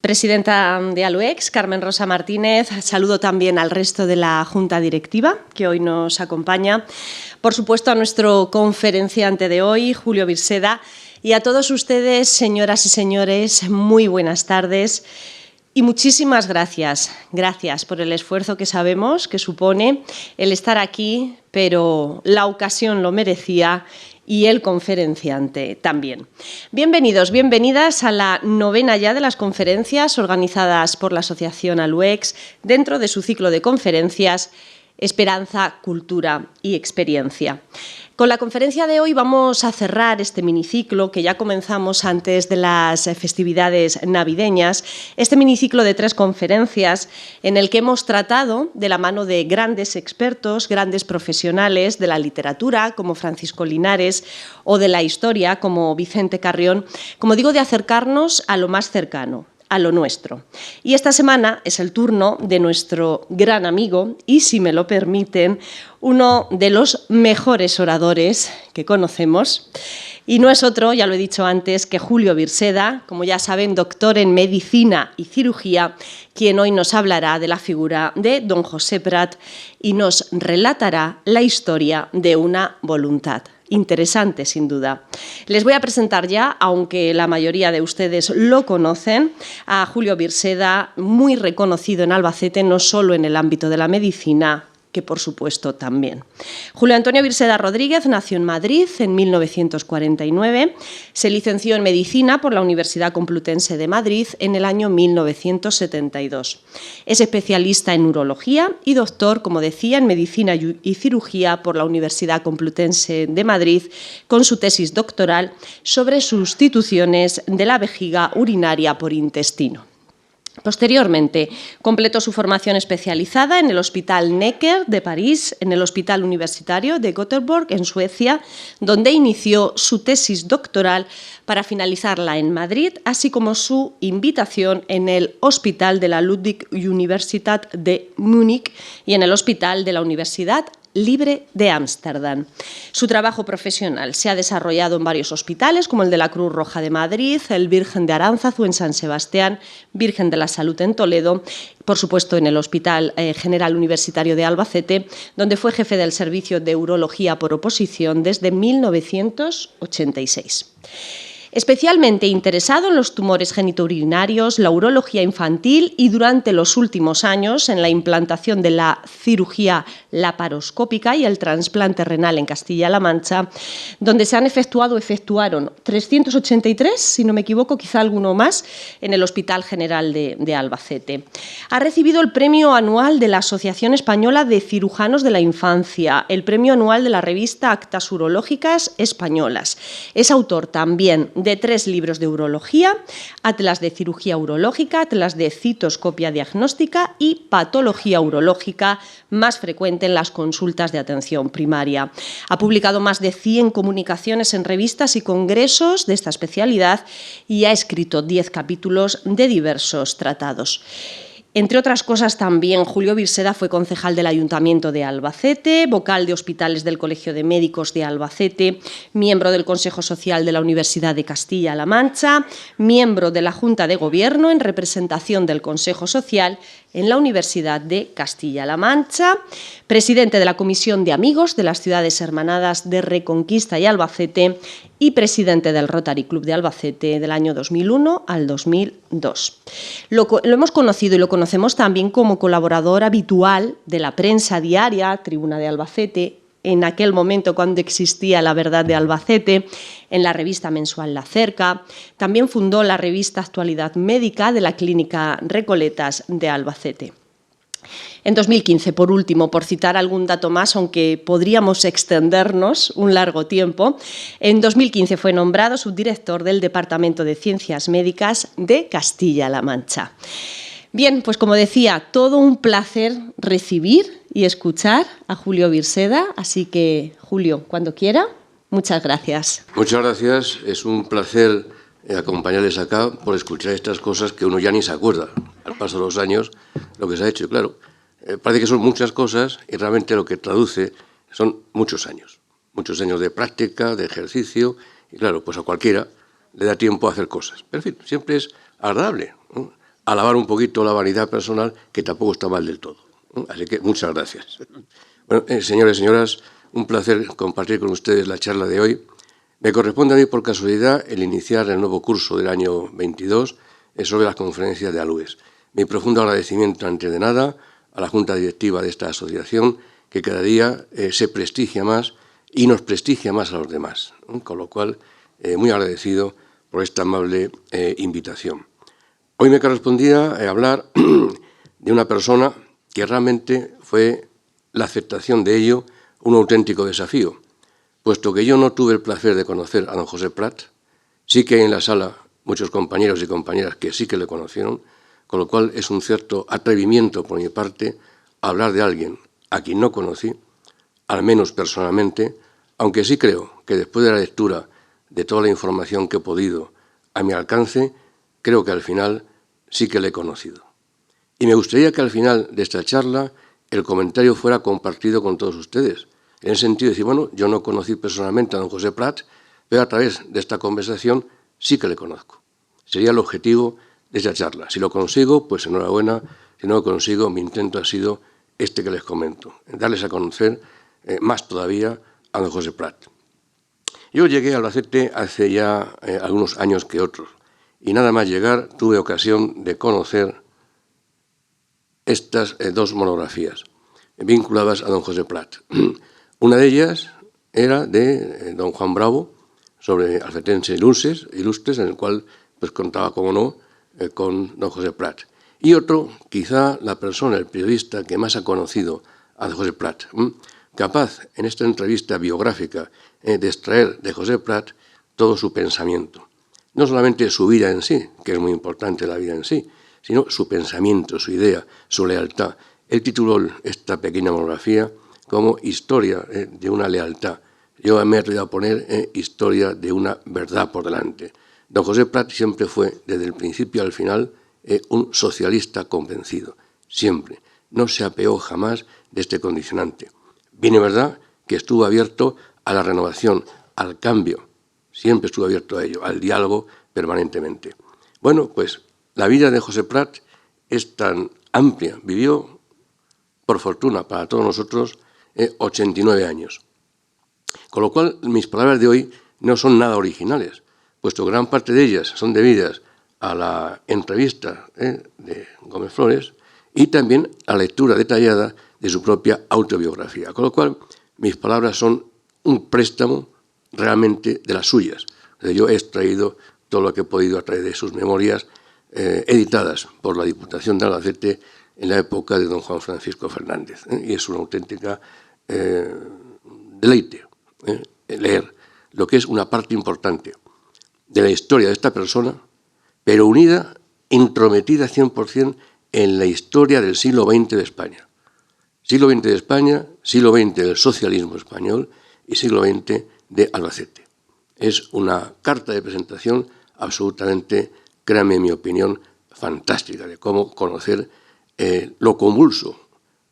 Presidenta de ALUEX, Carmen Rosa Martínez. Saludo también al resto de la Junta Directiva que hoy nos acompaña. Por supuesto, a nuestro conferenciante de hoy, Julio Virseda. Y a todos ustedes, señoras y señores, muy buenas tardes. Y muchísimas gracias. Gracias por el esfuerzo que sabemos que supone el estar aquí, pero la ocasión lo merecía y el conferenciante también. Bienvenidos, bienvenidas a la novena ya de las conferencias organizadas por la Asociación ALUEX dentro de su ciclo de conferencias Esperanza, Cultura y Experiencia. Con la conferencia de hoy vamos a cerrar este miniciclo que ya comenzamos antes de las festividades navideñas, este miniciclo de 3 conferencias en el que hemos tratado de la mano de grandes expertos, grandes profesionales de la literatura como Francisco Linares o de la historia como Vicente Carrión, como digo, de acercarnos a lo más cercano, a lo nuestro. Y esta semana es el turno de nuestro gran amigo y, si me lo permiten, uno de los mejores oradores que conocemos. Y no es otro, ya lo he dicho antes, que Julio Virseda, como ya saben, doctor en Medicina y Cirugía, quien hoy nos hablará de la figura de don José Prat y nos relatará la historia de una voluntad. Interesante, sin duda. Les voy a presentar ya, aunque la mayoría de ustedes lo conocen, a Julio Virseda, muy reconocido en Albacete, no solo en el ámbito de la medicina, que por supuesto también. Julio Antonio Virseda Rodríguez nació en Madrid en 1949, se licenció en Medicina por la Universidad Complutense de Madrid en el año 1972. Es especialista en urología y doctor, como decía, en Medicina y Cirugía por la Universidad Complutense de Madrid, con su tesis doctoral sobre sustituciones de la vejiga urinaria por intestino. Posteriormente, completó su formación especializada en el Hospital Necker de París, en el Hospital Universitario de Göteborg, en Suecia, donde inició su tesis doctoral para finalizarla en Madrid, así como su invitación en el Hospital de la Ludwig Universität de Múnich y en el Hospital de la Universidad Libre de Ámsterdam. Su trabajo profesional se ha desarrollado en varios hospitales, como el de la Cruz Roja de Madrid, el Virgen de Aránzazu en San Sebastián, Virgen de la Salud en Toledo, por supuesto en el Hospital General Universitario de Albacete, donde fue jefe del Servicio de Urología por oposición desde 1986. Especialmente interesado en los tumores genitourinarios, la urología infantil y durante los últimos años en la implantación de la cirugía laparoscópica y el trasplante renal en Castilla-La Mancha, donde se efectuaron 383, si no me equivoco, quizá alguno más, en el Hospital General de Albacete. Ha recibido el premio anual de la Asociación Española de Cirujanos de la Infancia, el premio anual de la revista Actas Urológicas Españolas. Es autor también de 3 libros de urología, Atlas de Cirugía Urológica, Atlas de Citoscopia Diagnóstica y Patología Urológica, más frecuente en las consultas de atención primaria. Ha publicado más de 100 comunicaciones en revistas y congresos de esta especialidad y ha escrito 10 capítulos de diversos tratados. Entre otras cosas, también Julio Virseda fue concejal del Ayuntamiento de Albacete, vocal de hospitales del Colegio de Médicos de Albacete, miembro del Consejo Social de la Universidad de Castilla-La Mancha, miembro de la Junta de Gobierno en representación del Consejo Social en la Universidad de Castilla-La Mancha, presidente de la Comisión de Amigos de las Ciudades Hermanadas de Reconquista y Albacete y presidente del Rotary Club de Albacete del año 2001 al 2002. Lo hemos conocido y lo conocemos también como colaborador habitual de la prensa diaria, Tribuna de Albacete, en aquel momento cuando existía La Verdad de Albacete, en la revista mensual La Cerca. También fundó la revista Actualidad Médica de la Clínica Recoletas de Albacete. En 2015, por último, por citar algún dato más, aunque podríamos extendernos un largo tiempo, en 2015 fue nombrado subdirector del Departamento de Ciencias Médicas de Castilla-La Mancha. Bien, pues como decía, todo un placer recibir y escuchar a Julio Virseda, así que, Julio, cuando quiera, muchas gracias. Muchas gracias, es un placer acompañarles acá por escuchar estas cosas que uno ya ni se acuerda al paso de los años lo que se ha hecho. Claro, parece que son muchas cosas y realmente lo que traduce son muchos años de práctica, de ejercicio y claro, pues a cualquiera le da tiempo a hacer cosas. Pero en fin, siempre es agradable, ¿no?, alabar un poquito la vanidad personal, que tampoco está mal del todo. Así que muchas gracias. Bueno, señores y señoras, un placer compartir con ustedes la charla de hoy. Me corresponde a mí, por casualidad, el iniciar el nuevo curso del año 22 sobre las conferencias de ALUES. Mi profundo agradecimiento, antes de nada, a la Junta Directiva de esta asociación, que cada día se prestigia más y nos prestigia más a los demás. Con lo cual, muy agradecido por esta amable invitación. Hoy me correspondía hablar de una persona que realmente fue la aceptación de ello un auténtico desafío, puesto que yo no tuve el placer de conocer a don José Prat. Sí que hay en la sala muchos compañeros y compañeras que sí que le conocieron, con lo cual es un cierto atrevimiento por mi parte hablar de alguien a quien no conocí, al menos personalmente, aunque sí creo que después de la lectura de toda la información que he podido a mi alcance, creo que al final sí que le he conocido. Y me gustaría que al final de esta charla el comentario fuera compartido con todos ustedes, en el sentido de decir, bueno, yo no conocí personalmente a don José Prat, pero a través de esta conversación sí que le conozco. Sería el objetivo de esta charla. Si lo consigo, pues enhorabuena. Si no lo consigo, mi intento ha sido este que les comento, darles a conocer más todavía a don José Prat. Yo llegué a Albacete hace ya algunos años que otros, y nada más llegar tuve ocasión de conocer estas dos monografías vinculadas a don José Prat. Una de ellas era de don Juan Bravo, sobre alfetenses ilustres, en el cual pues contaba, como no, con don José Prat. Y otro, quizá la persona, el periodista que más ha conocido a don José Prat, capaz en esta entrevista biográfica de extraer de José Prat todo su pensamiento. No solamente su vida en sí, que es muy importante la vida en sí, sino su pensamiento, su idea, su lealtad. Él tituló esta pequeña monografía como Historia de una lealtad. Yo me he atrevido a poner Historia de una verdad por delante. Don José Prat siempre fue, desde el principio al final, un socialista convencido. Siempre. No se apeó jamás de este condicionante. Bien es verdad que estuvo abierto a la renovación, al cambio. Siempre estuvo abierto a ello, al diálogo permanentemente. Bueno, pues la vida de José Prat es tan amplia. Vivió, por fortuna para todos nosotros, 89 años. Con lo cual, mis palabras de hoy no son nada originales, puesto que gran parte de ellas son debidas a la entrevista de Gómez Flores y también a la lectura detallada de su propia autobiografía. Con lo cual, mis palabras son un préstamo realmente de las suyas. Yo he extraído todo lo que he podido a través de sus memorias editadas por la Diputación de Albacete en la época de don Juan Francisco Fernández. Y es una auténtica deleite leer lo que es una parte importante de la historia de esta persona, pero unida, intrometida 100% en la historia del siglo XX de España. Siglo XX de España, siglo XX del socialismo español y siglo XX de Albacete. Es una carta de presentación absolutamente, créanme, en mi opinión, fantástica de cómo conocer lo convulso,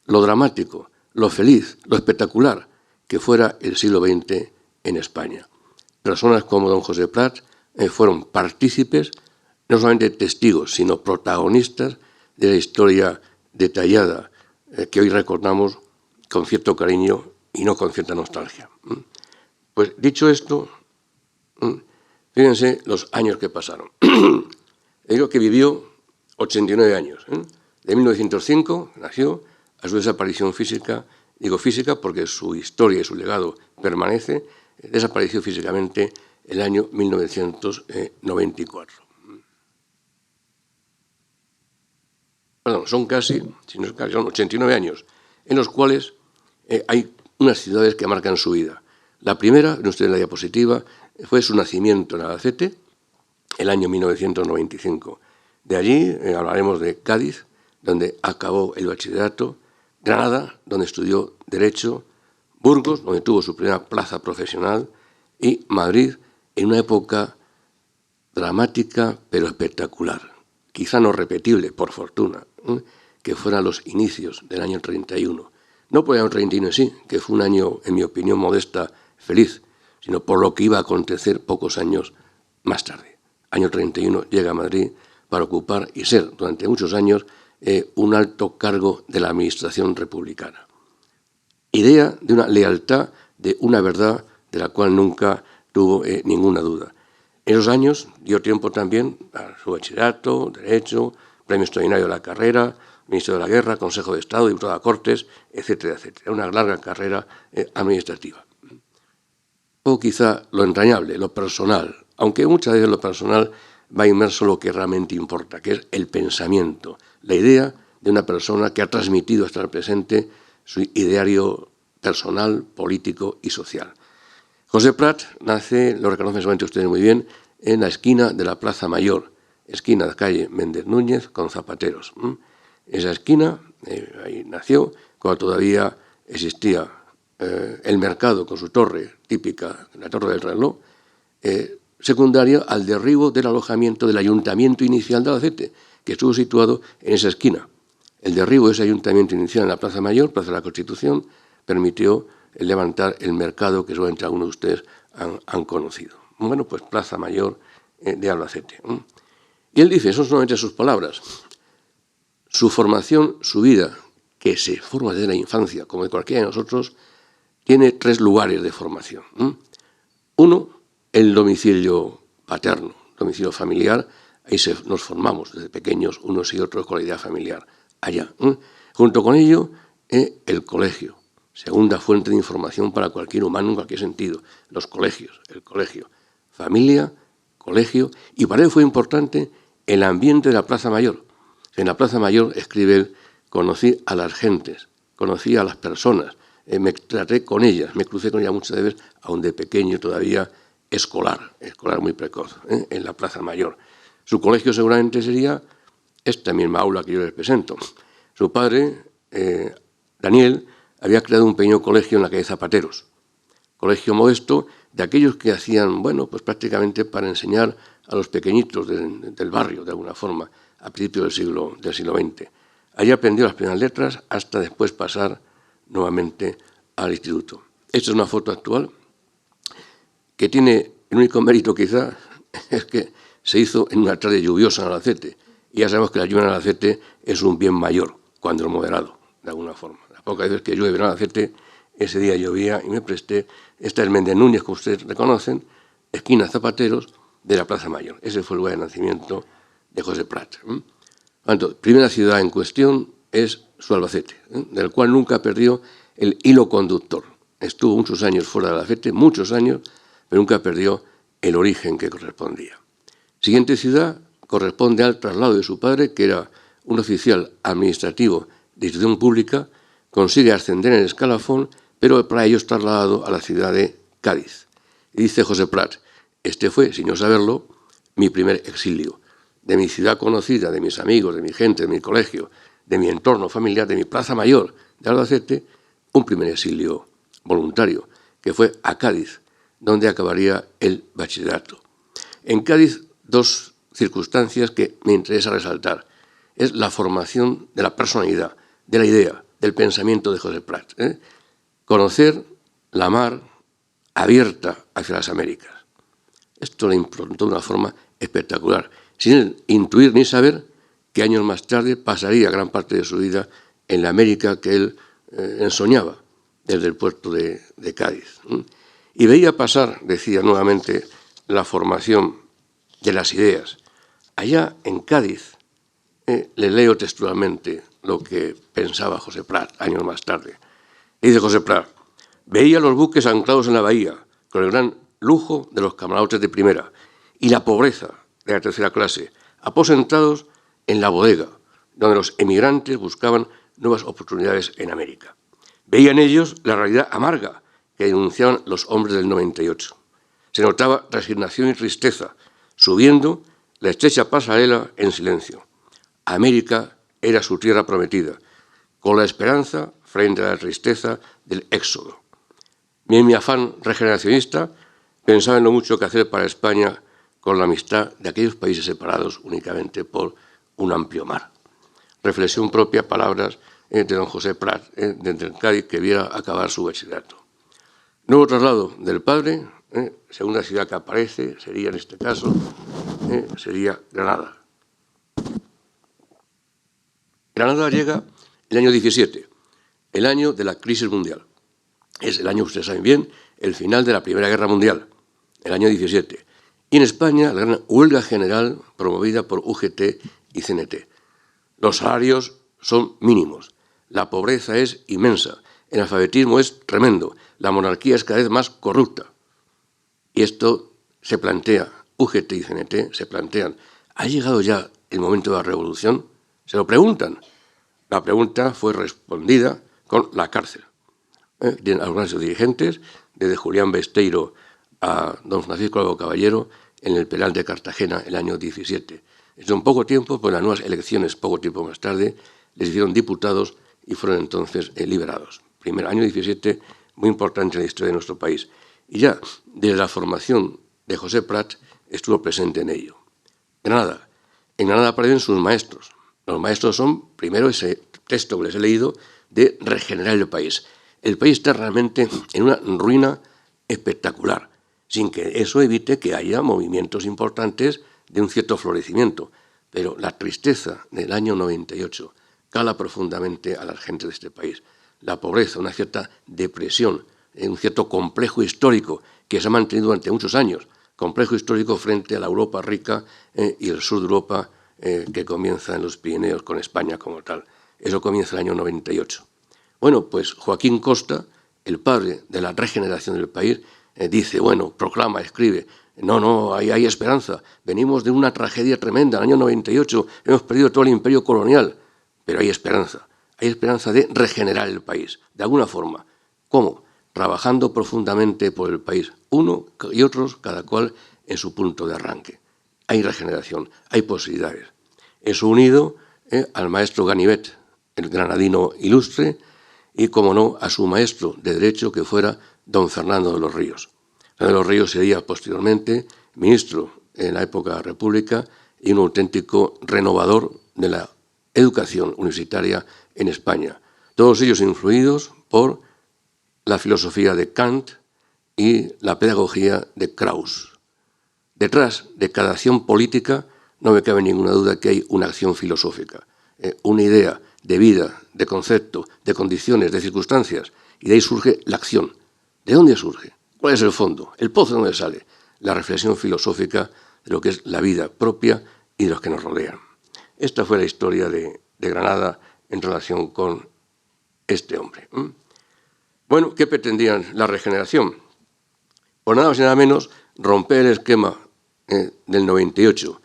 lo dramático, lo feliz, lo espectacular que fuera el siglo XX en España. Personas como don José Prat fueron partícipes, no solamente testigos, sino protagonistas de la historia detallada que hoy recordamos con cierto cariño y no con cierta nostalgia. Pues dicho esto, fíjense los años que pasaron. Digo que vivió 89 años. De 1905 nació a su desaparición física, digo física porque su historia y su legado permanece, desapareció físicamente el año 1994. Perdón, son 89 años, en los cuales hay unas ciudades que marcan su vida. La primera, ven ustedes en la diapositiva, fue su nacimiento en Albacete, el año 1995. De allí hablaremos de Cádiz, donde acabó el bachillerato, Granada, donde estudió Derecho, Burgos, donde tuvo su primera plaza profesional, y Madrid, en una época dramática pero espectacular, quizá no repetible, por fortuna, que fueran los inicios del año 31. No por el año 31 en sí, que fue un año, en mi opinión modesta, feliz, sino por lo que iba a acontecer pocos años más tarde. Año 31 llega a Madrid para ocupar y ser durante muchos años un alto cargo de la administración republicana. Idea de una lealtad, de una verdad de la cual nunca tuvo ninguna duda. En esos años dio tiempo también a su bachillerato, Derecho, Premio Extraordinario de la Carrera, Ministro de la Guerra, Consejo de Estado, diputado a Cortes, etcétera, etcétera. Una larga carrera administrativa. O quizá lo entrañable, lo personal, aunque muchas veces lo personal va inmerso en lo que realmente importa, que es el pensamiento, la idea de una persona que ha transmitido hasta el presente su ideario personal, político y social. José Prat nace, lo reconocen seguramente ustedes muy bien, en la esquina de la Plaza Mayor, esquina de calle Méndez Núñez con Zapateros. Esa esquina, ahí nació, cuando todavía existía el mercado con su torre típica, la Torre del Reloj, secundaria al derribo del alojamiento del ayuntamiento inicial de Albacete, que estuvo situado en esa esquina. El derribo de ese ayuntamiento inicial en la Plaza Mayor, Plaza de la Constitución, permitió levantar el mercado que seguramente algunos de ustedes han conocido. Bueno, pues Plaza Mayor de Albacete. Y él dice, son solamente sus palabras, su formación, su vida, que se forma desde la infancia, como de cualquiera de nosotros, tiene 3 lugares de formación. Uno, el domicilio paterno, domicilio familiar, ahí nos formamos desde pequeños unos y otros con la idea familiar, allá. Junto con ello, el colegio, segunda fuente de información para cualquier humano en cualquier sentido, los colegios, el colegio, familia, colegio, y para él fue importante el ambiente de la Plaza Mayor. En la Plaza Mayor, escribe él, conocí a las gentes, conocí a las personas, me traté con ellas, me crucé con ellas muchas veces, aun de pequeño todavía, escolar muy precoz, en la Plaza Mayor. Su colegio seguramente sería esta misma aula que yo les presento. Su padre, Daniel, había creado un pequeño colegio en la calle Zapateros, colegio modesto de aquellos que hacían, bueno, pues prácticamente para enseñar a los pequeñitos del barrio, de alguna forma, a principios del siglo XX. Allí aprendió las primeras letras hasta después pasar nuevamente al instituto. Esta es una foto actual que tiene el único mérito quizá es que se hizo en una tarde lluviosa en Albacete. Y ya sabemos que la lluvia en Albacete es un bien mayor, cuando es moderado, de alguna forma. Las pocas veces que llueve en Albacete, ese día llovía y me presté. Esta es Méndez Núñez, como ustedes reconocen, esquina Zapateros de la Plaza Mayor. Ese fue el lugar de nacimiento de José Prat. Primera ciudad en cuestión es su Albacete, del cual nunca perdió el hilo conductor. Estuvo muchos años fuera de Albacete, muchos años, pero nunca perdió el origen que correspondía. Siguiente ciudad corresponde al traslado de su padre, que era un oficial administrativo de institución pública, consigue ascender en el escalafón, pero para ello es trasladado a la ciudad de Cádiz. Y dice José Prat, este fue, sin yo saberlo, mi primer exilio. De mi ciudad conocida, de mis amigos, de mi gente, de mi colegio, de mi entorno familiar, de mi Plaza Mayor de Albacete, un primer exilio voluntario, que fue a Cádiz, donde acabaría el bachillerato. En Cádiz, 2 circunstancias que me interesa resaltar. Es la formación de la personalidad, de la idea, del pensamiento de José Prat. Conocer la mar abierta hacia las Américas. Esto le implantó de una forma espectacular, sin él intuir ni saber que años más tarde pasaría gran parte de su vida en la América que él ensoñaba desde el puerto de Cádiz. Y veía pasar, decía nuevamente, la formación de las ideas. Allá en Cádiz, le leo textualmente lo que pensaba José Prat años más tarde. Dice José Prat, veía los buques anclados en la bahía, con el gran lujo de los camarotes de primera y la pobreza de la tercera clase, aposentados en la bodega, donde los emigrantes buscaban nuevas oportunidades en América. Veía en ellos la realidad amarga que denunciaban los hombres del 98. Se notaba resignación y tristeza, subiendo la estrecha pasarela en silencio. América era su tierra prometida, con la esperanza frente a la tristeza del éxodo. En mi afán regeneracionista pensaba en lo mucho que hacer para España con la amistad de aquellos países separados únicamente por un amplio mar. Reflexión propia, palabras de don José Prat, desde Cádiz, que viera acabar su bachillerato. Nuevo traslado del padre, segunda ciudad que aparece, sería en este caso, sería Granada. Granada llega el año 17, el año de la crisis mundial. Es el año, ustedes saben bien, el final de la Primera Guerra Mundial, el año 17. Y en España, la gran huelga general promovida por UGT y CNT. Los salarios son mínimos, la pobreza es inmensa, el analfabetismo es tremendo, la monarquía es cada vez más corrupta. Y esto se plantea, UGT y CNT se plantean, ¿ha llegado ya el momento de la revolución? Se lo preguntan. La pregunta fue respondida con la cárcel. Algunos dirigentes, desde Julián Besteiro a don Francisco Albo Caballero, en el penal de Cartagena el año 17. Es un poco tiempo, pues las nuevas elecciones, poco tiempo más tarde, les hicieron diputados y fueron entonces liberados. Primer año 17, muy importante en la historia de nuestro país. Y ya desde la formación de José Prat estuvo presente en ello. Granada. En Granada aparecen sus maestros. Los maestros son, primero, ese texto que les he leído, de regenerar el país. El país está realmente en una ruina espectacular, sin que eso evite que haya movimientos importantes de un cierto florecimiento. Pero la tristeza del año 98 cala profundamente a la gente de este país. La pobreza, una cierta depresión, un cierto complejo histórico que se ha mantenido durante muchos años, complejo histórico frente a la Europa rica y el sur de Europa que comienza en los Pirineos con España como tal. Eso comienza el año 98. Bueno, pues Joaquín Costa, el padre de la regeneración del país, dice, bueno, proclama, escribe, no, hay esperanza, venimos de una tragedia tremenda, el año 98 hemos perdido todo el imperio colonial, pero hay esperanza de regenerar el país, de alguna forma. ¿Cómo? Trabajando profundamente por el país, uno y otros, cada cual en su punto de arranque. Hay regeneración, hay posibilidades. Eso unido al maestro Ganivet, el granadino ilustre, y, como no, a su maestro de Derecho, que fuera don Fernando de los Ríos. Fernando de los Ríos sería posteriormente ministro en la época de la República y un auténtico renovador de la educación universitaria en España. Todos ellos influidos por la filosofía de Kant y la pedagogía de Krauss. Detrás de cada acción política no me cabe ninguna duda que hay una acción filosófica, una idea de vida, de concepto, de condiciones, de circunstancias, y de ahí surge la acción. ¿De dónde surge? ¿Cuál es el fondo? ¿El pozo de dónde sale? La reflexión filosófica de lo que es la vida propia y de los que nos rodean. Esta fue la historia de Granada en relación con este hombre. Bueno, ¿qué pretendían la regeneración? Por nada más y nada menos romper el esquema del 98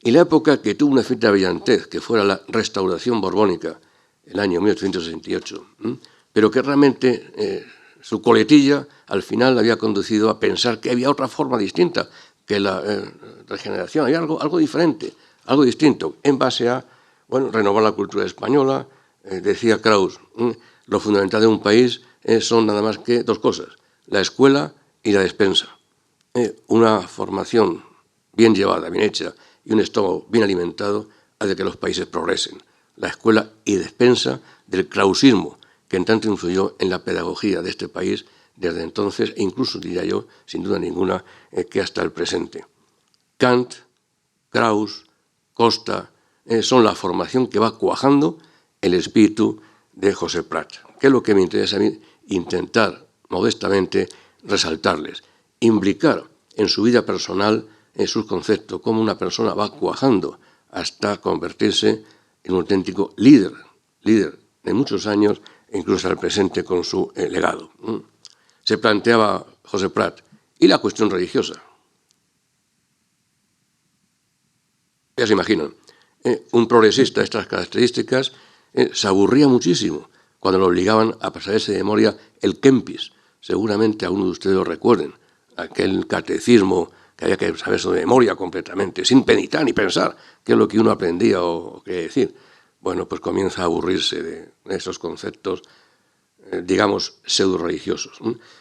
y la época que tuvo una cierta brillantez, que fuera la restauración borbónica, el año 1868, pero que realmente su coletilla al final había conducido a pensar que había otra forma distinta que la regeneración, había algo diferente, algo distinto, en base a renovar la cultura española. Decía Krauss, lo fundamental de un país son nada más que dos cosas, la escuela y la despensa. Una formación bien llevada, bien hecha, y un estómago bien alimentado hace que los países progresen. La escuela y despensa del krausismo, que en tanto influyó en la pedagogía de este país desde entonces, e incluso, diría yo, sin duda ninguna, que hasta el presente. Kant, Krauss, Costa, son la formación que va cuajando el espíritu de José Prat. ¿Qué es lo que me interesa a mí? Intentar, modestamente, resaltarles, imbricar en su vida personal en sus conceptos, cómo una persona va cuajando hasta convertirse en un auténtico líder de muchos años, e incluso al presente con su legado. Se planteaba José Prat, y la cuestión religiosa. Ya se imaginan, un progresista de estas características se aburría muchísimo cuando lo obligaban a pasarse de memoria el Kempis. Seguramente algunos de ustedes lo recuerden, aquel catecismo que había que saberse de memoria completamente, sin meditar ni pensar qué es lo que uno aprendía o qué decir. Bueno, pues comienza a aburrirse de esos conceptos, digamos, pseudo-religiosos.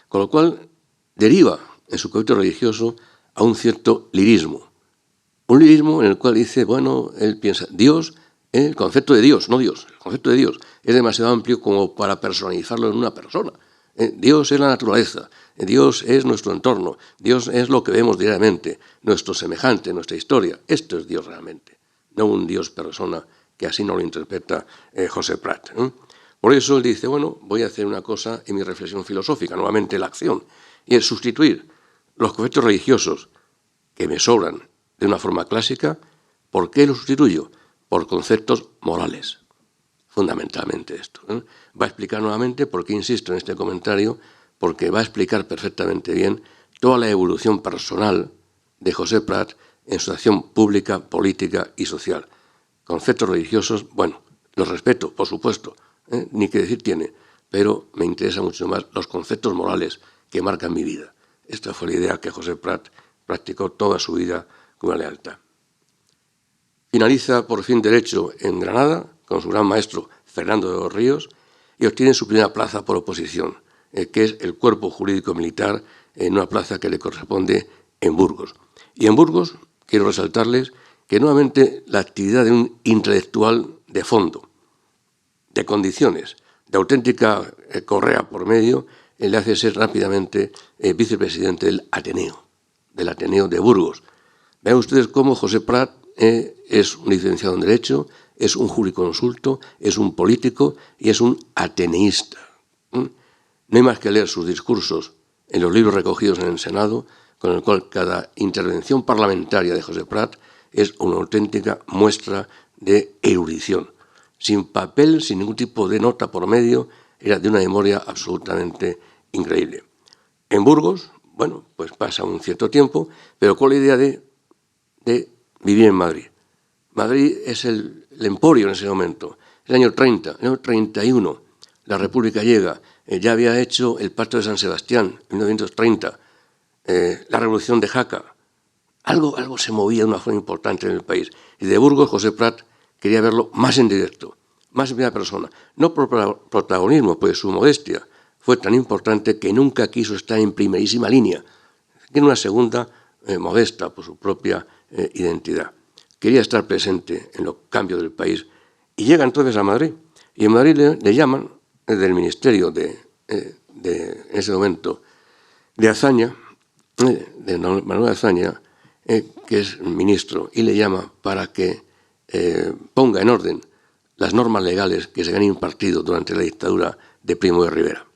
Con lo cual deriva en su concepto religioso a un cierto lirismo. Un lirismo en el cual dice, él piensa, Dios, el concepto de Dios, no Dios, el concepto de Dios es demasiado amplio como para personalizarlo en una persona. Dios es la naturaleza, Dios es nuestro entorno, Dios es lo que vemos diariamente, nuestro semejante, nuestra historia. Esto es Dios realmente, no un Dios persona que así no lo interpreta José Prat. Por eso él dice, bueno, voy a hacer una cosa en mi reflexión filosófica, nuevamente la acción, y es sustituir los conceptos religiosos que me sobran de una forma clásica. ¿Por qué los sustituyo? Por conceptos morales, fundamentalmente esto. Va a explicar nuevamente por qué insisto en este comentario, porque va a explicar perfectamente bien toda la evolución personal de José Prat en su acción pública, política y social. Conceptos religiosos, bueno, los respeto, por supuesto, ni que decir tiene, pero me interesa mucho más los conceptos morales que marcan mi vida. Esta fue la idea que José Prat practicó toda su vida con una lealtad. Finaliza por fin Derecho en Granada con su gran maestro Fernando de los Ríos y obtiene su primera plaza por oposición, que es el Cuerpo Jurídico Militar, en una plaza que le corresponde en Burgos. Y en Burgos quiero resaltarles que nuevamente la actividad de un intelectual de fondo, de condiciones, de auténtica correa por medio, le hace ser rápidamente vicepresidente del Ateneo de Burgos. Vean ustedes cómo José Prat es un licenciado en Derecho, es un jurisconsulto, es un político y es un ateneísta. No hay más que leer sus discursos en los libros recogidos en el Senado, con el cual cada intervención parlamentaria de José Prat es una auténtica muestra de erudición. Sin papel, sin ningún tipo de nota por medio, era de una memoria absolutamente increíble. En Burgos, bueno, pues pasa un cierto tiempo, pero con la idea de vivir en Madrid. Madrid es el emporio en ese momento. El año 30, el año 31, la República llega. Ya había hecho el Pacto de San Sebastián en 1930, la Revolución de Jaca. Algo se movía de una forma importante en el país. Y de Burgos, José Prat quería verlo más en directo, más en primera persona. No por protagonismo, pues su modestia fue tan importante que nunca quiso estar en primerísima línea. Tiene una segunda modesta por su propia identidad. Quería estar presente en los cambios del país y llega entonces a Madrid. Y en Madrid le llaman del ministerio en ese momento de Azaña, de Manuel Azaña, que es ministro, y le llama para que ponga en orden las normas legales que se habían impartido durante la dictadura de Primo de Rivera.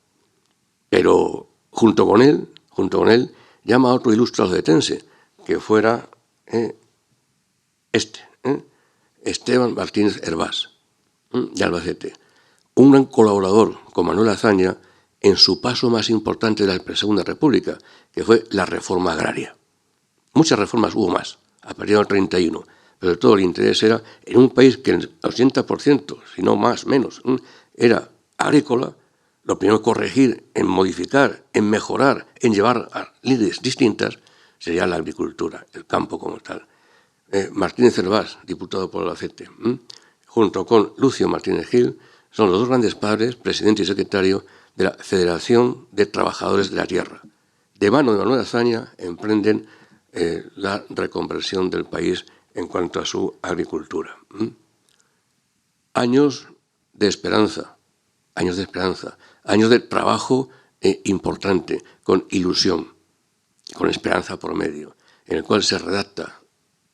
Pero junto con él llama a otro ilustre alcetense, que fuera Esteban Martínez Hervás, de Albacete, un gran colaborador con Manuel Azaña en su paso más importante de la Segunda República, que fue la reforma agraria. Muchas reformas hubo más, a partir del 31, pero todo el interés era en un país que el 80%, si no más, menos, era agrícola. Lo primero corregir, en modificar, en mejorar, en llevar a líderes distintas, sería la agricultura, el campo como tal. Martínez Hervás, diputado por Albacete, junto con Lucio Martínez Gil, son los dos grandes padres, presidente y secretario de la Federación de Trabajadores de la Tierra. De mano de Manuel Azaña emprenden la reconversión del país en cuanto a su agricultura. Años de esperanza, años de trabajo importante, con ilusión, con esperanza por medio, en el cual se redacta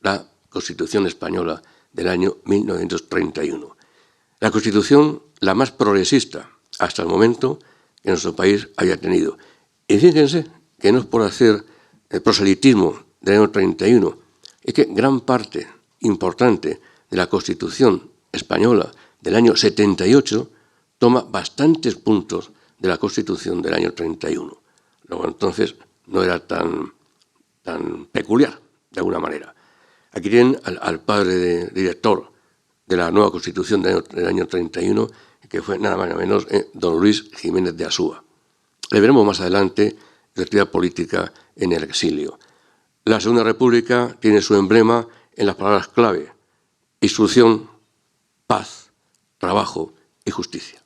la Constitución española del año 1931. La Constitución la más progresista hasta el momento que nuestro país había tenido. Y fíjense que no es por hacer el proselitismo del año 31, es que gran parte importante de la Constitución española del año 78 toma bastantes puntos de la Constitución del año 31. Luego entonces no era tan peculiar, de alguna manera. Aquí tienen al padre director de la nueva Constitución del año 31, que fue nada más ni menos don Luis Jiménez de Asúa. Le veremos más adelante la actividad política en el exilio. La Segunda República tiene su emblema en las palabras clave: instrucción, paz, trabajo y justicia.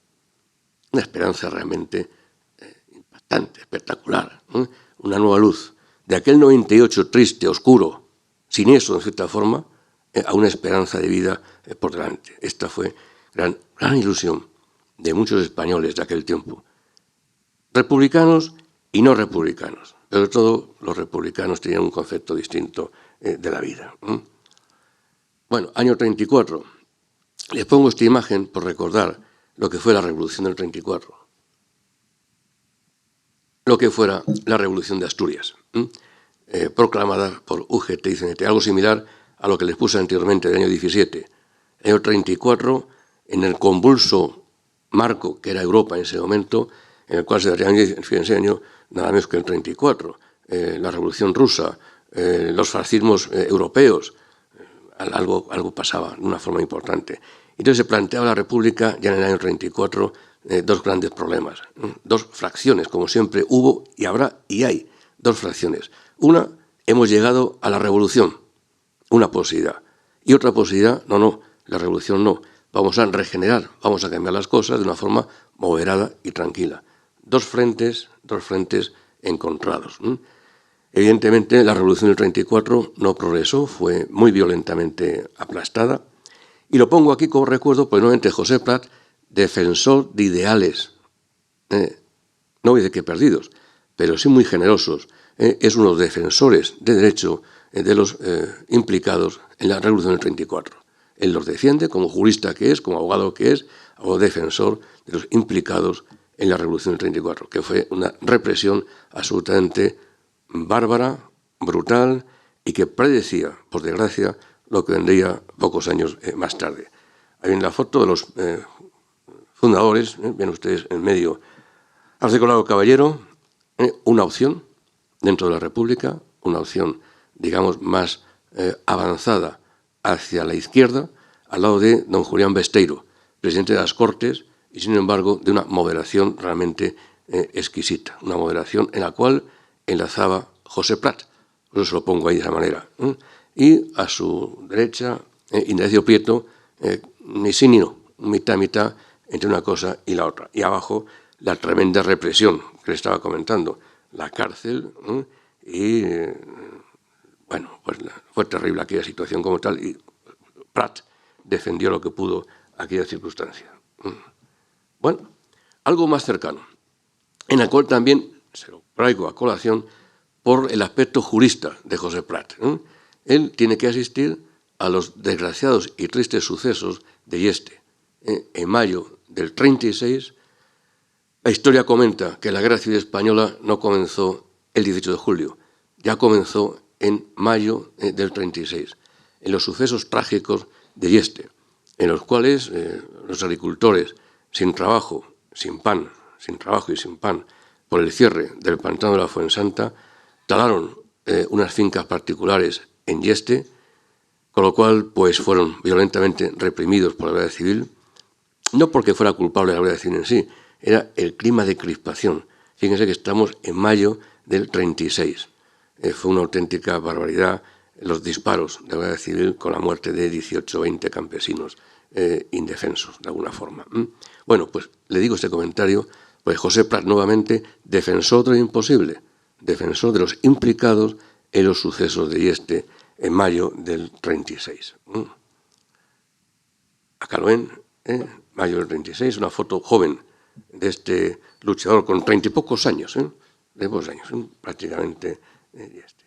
Una esperanza realmente impactante, espectacular, una nueva luz. De aquel 98 triste, oscuro, siniestro en cierta forma, a una esperanza de vida por delante. Esta fue gran ilusión de muchos españoles de aquel tiempo. Republicanos y no republicanos. Sobre todo los republicanos tenían un concepto distinto de la vida. Bueno, año 34. Les pongo esta imagen por recordar lo que fue la Revolución del 34, lo que fuera la Revolución de Asturias, proclamada por UGT y CNT, algo similar a lo que les puse anteriormente del año 17. El año 34, en el convulso marco que era Europa en ese momento, en el cual se daría ese año nada menos que el 34, la Revolución Rusa, los fascismos europeos, algo pasaba de una forma importante. Entonces se planteaba la República ya en el año 34 dos grandes problemas, dos fracciones, como siempre hubo y habrá y hay, dos fracciones. Una, hemos llegado a la revolución, una posibilidad. Y otra posibilidad, no, la revolución no. Vamos a regenerar, vamos a cambiar las cosas de una forma moderada y tranquila. Dos frentes encontrados. Evidentemente, la revolución del 34 no progresó, fue muy violentamente aplastada. Y lo pongo aquí como recuerdo, pues nuevamente José Prat, defensor de ideales, no voy a decir que perdidos, pero sí muy generosos. Es uno de los defensores de derecho de los implicados en la revolución del 34. Él los defiende como jurista que es, como abogado que es, o defensor de los implicados en la revolución del 34, que fue una represión absolutamente bárbara, brutal y que predecía, por desgracia, lo que vendría pocos años más tarde. Ahí viene la foto de los fundadores, ven ustedes en medio, Arce Caballero, una opción dentro de la República, una opción, digamos, más avanzada hacia la izquierda, al lado de don Julián Besteiro, presidente de las Cortes, y sin embargo de una moderación realmente exquisita, una moderación en la cual enlazaba José Prat, por eso se lo pongo ahí de esa manera, y a su derecha, Indalecio Prieto, ni sí ni no, mitad entre una cosa y la otra, y abajo la tremenda represión que le estaba comentando, la cárcel, y bueno, pues fue terrible aquella situación como tal, y Prat defendió lo que pudo aquella circunstancia. Bueno, algo más cercano, en el cual también se lo traigo a colación por el aspecto jurista de José Prat. Él tiene que asistir a los desgraciados y tristes sucesos de Yeste. En mayo del 36, la historia comenta que la Guerra Civil Española no comenzó el 18 de julio, ya comenzó en mayo del 36, en los sucesos trágicos de Yeste, en los cuales los agricultores sin trabajo, sin trabajo y sin pan, por el cierre del pantano de la Fuensanta, talaron unas fincas particulares en Yeste, con lo cual pues fueron violentamente reprimidos por la Guardia Civil, no porque fuera culpable la Guardia Civil en sí, era el clima de crispación. Fíjense que estamos en mayo del 36. Fue una auténtica barbaridad los disparos de la Guardia Civil con la muerte de 18 o 20 campesinos indefensos, de alguna forma. Bueno, pues le digo este comentario, pues José Prat nuevamente, defensor de lo imposible, defensor de los implicados en los sucesos de Yeste en mayo del 36. Acá lo ven, mayo del 36, una foto joven de este luchador con 30 y pocos años, de pocos años, prácticamente Yeste.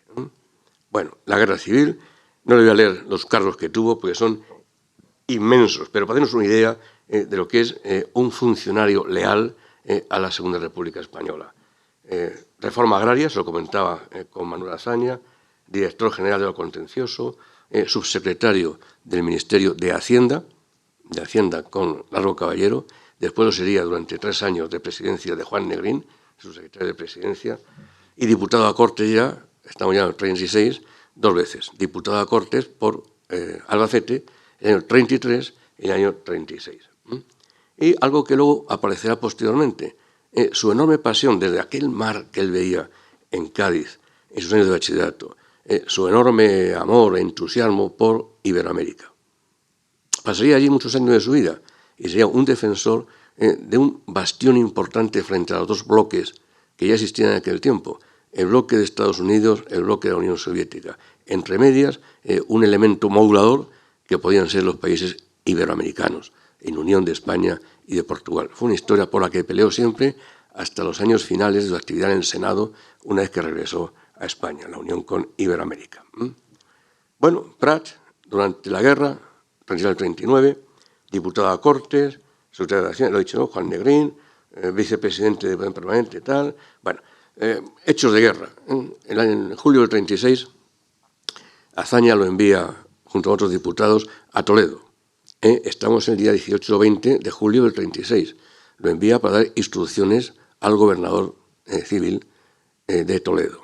Bueno, la guerra civil, no le voy a leer los cargos que tuvo porque son inmensos, pero para darnos una idea de lo que es un funcionario leal a la Segunda República Española. Reforma agraria, se lo comentaba con Manuel Azaña, director general de lo contencioso, subsecretario del Ministerio de Hacienda con Largo Caballero, después lo sería durante 3 años de presidencia de Juan Negrín, subsecretario de Presidencia, y diputado a Cortes ya, estamos ya en el 36, 2 veces, diputado a Cortes por Albacete, en el año 33 y el año 36. Y algo que luego aparecerá posteriormente, su enorme pasión desde aquel mar que él veía en Cádiz, en sus años de bachillerato, su enorme amor e entusiasmo por Iberoamérica. Pasaría allí muchos años de su vida y sería un defensor de un bastión importante frente a los dos bloques que ya existían en aquel tiempo, el bloque de Estados Unidos, el bloque de la Unión Soviética. Entre medias, un elemento modulador que podían ser los países iberoamericanos, en unión de España y de Portugal. Fue una historia por la que peleó siempre hasta los años finales de su actividad en el Senado, una vez que regresó a España, la unión con Iberoamérica. Bueno, Prat, durante la guerra, 39, diputado a Cortes, secretario de Hacienda, lo he dicho, ¿no? Juan Negrín, vicepresidente de Poder Permanente, tal. Bueno, hechos de guerra. En julio del 36, Azaña lo envía, junto a otros diputados, a Toledo. Estamos el día 18 o 20 de julio del 36. Lo envía para dar instrucciones al gobernador civil de Toledo.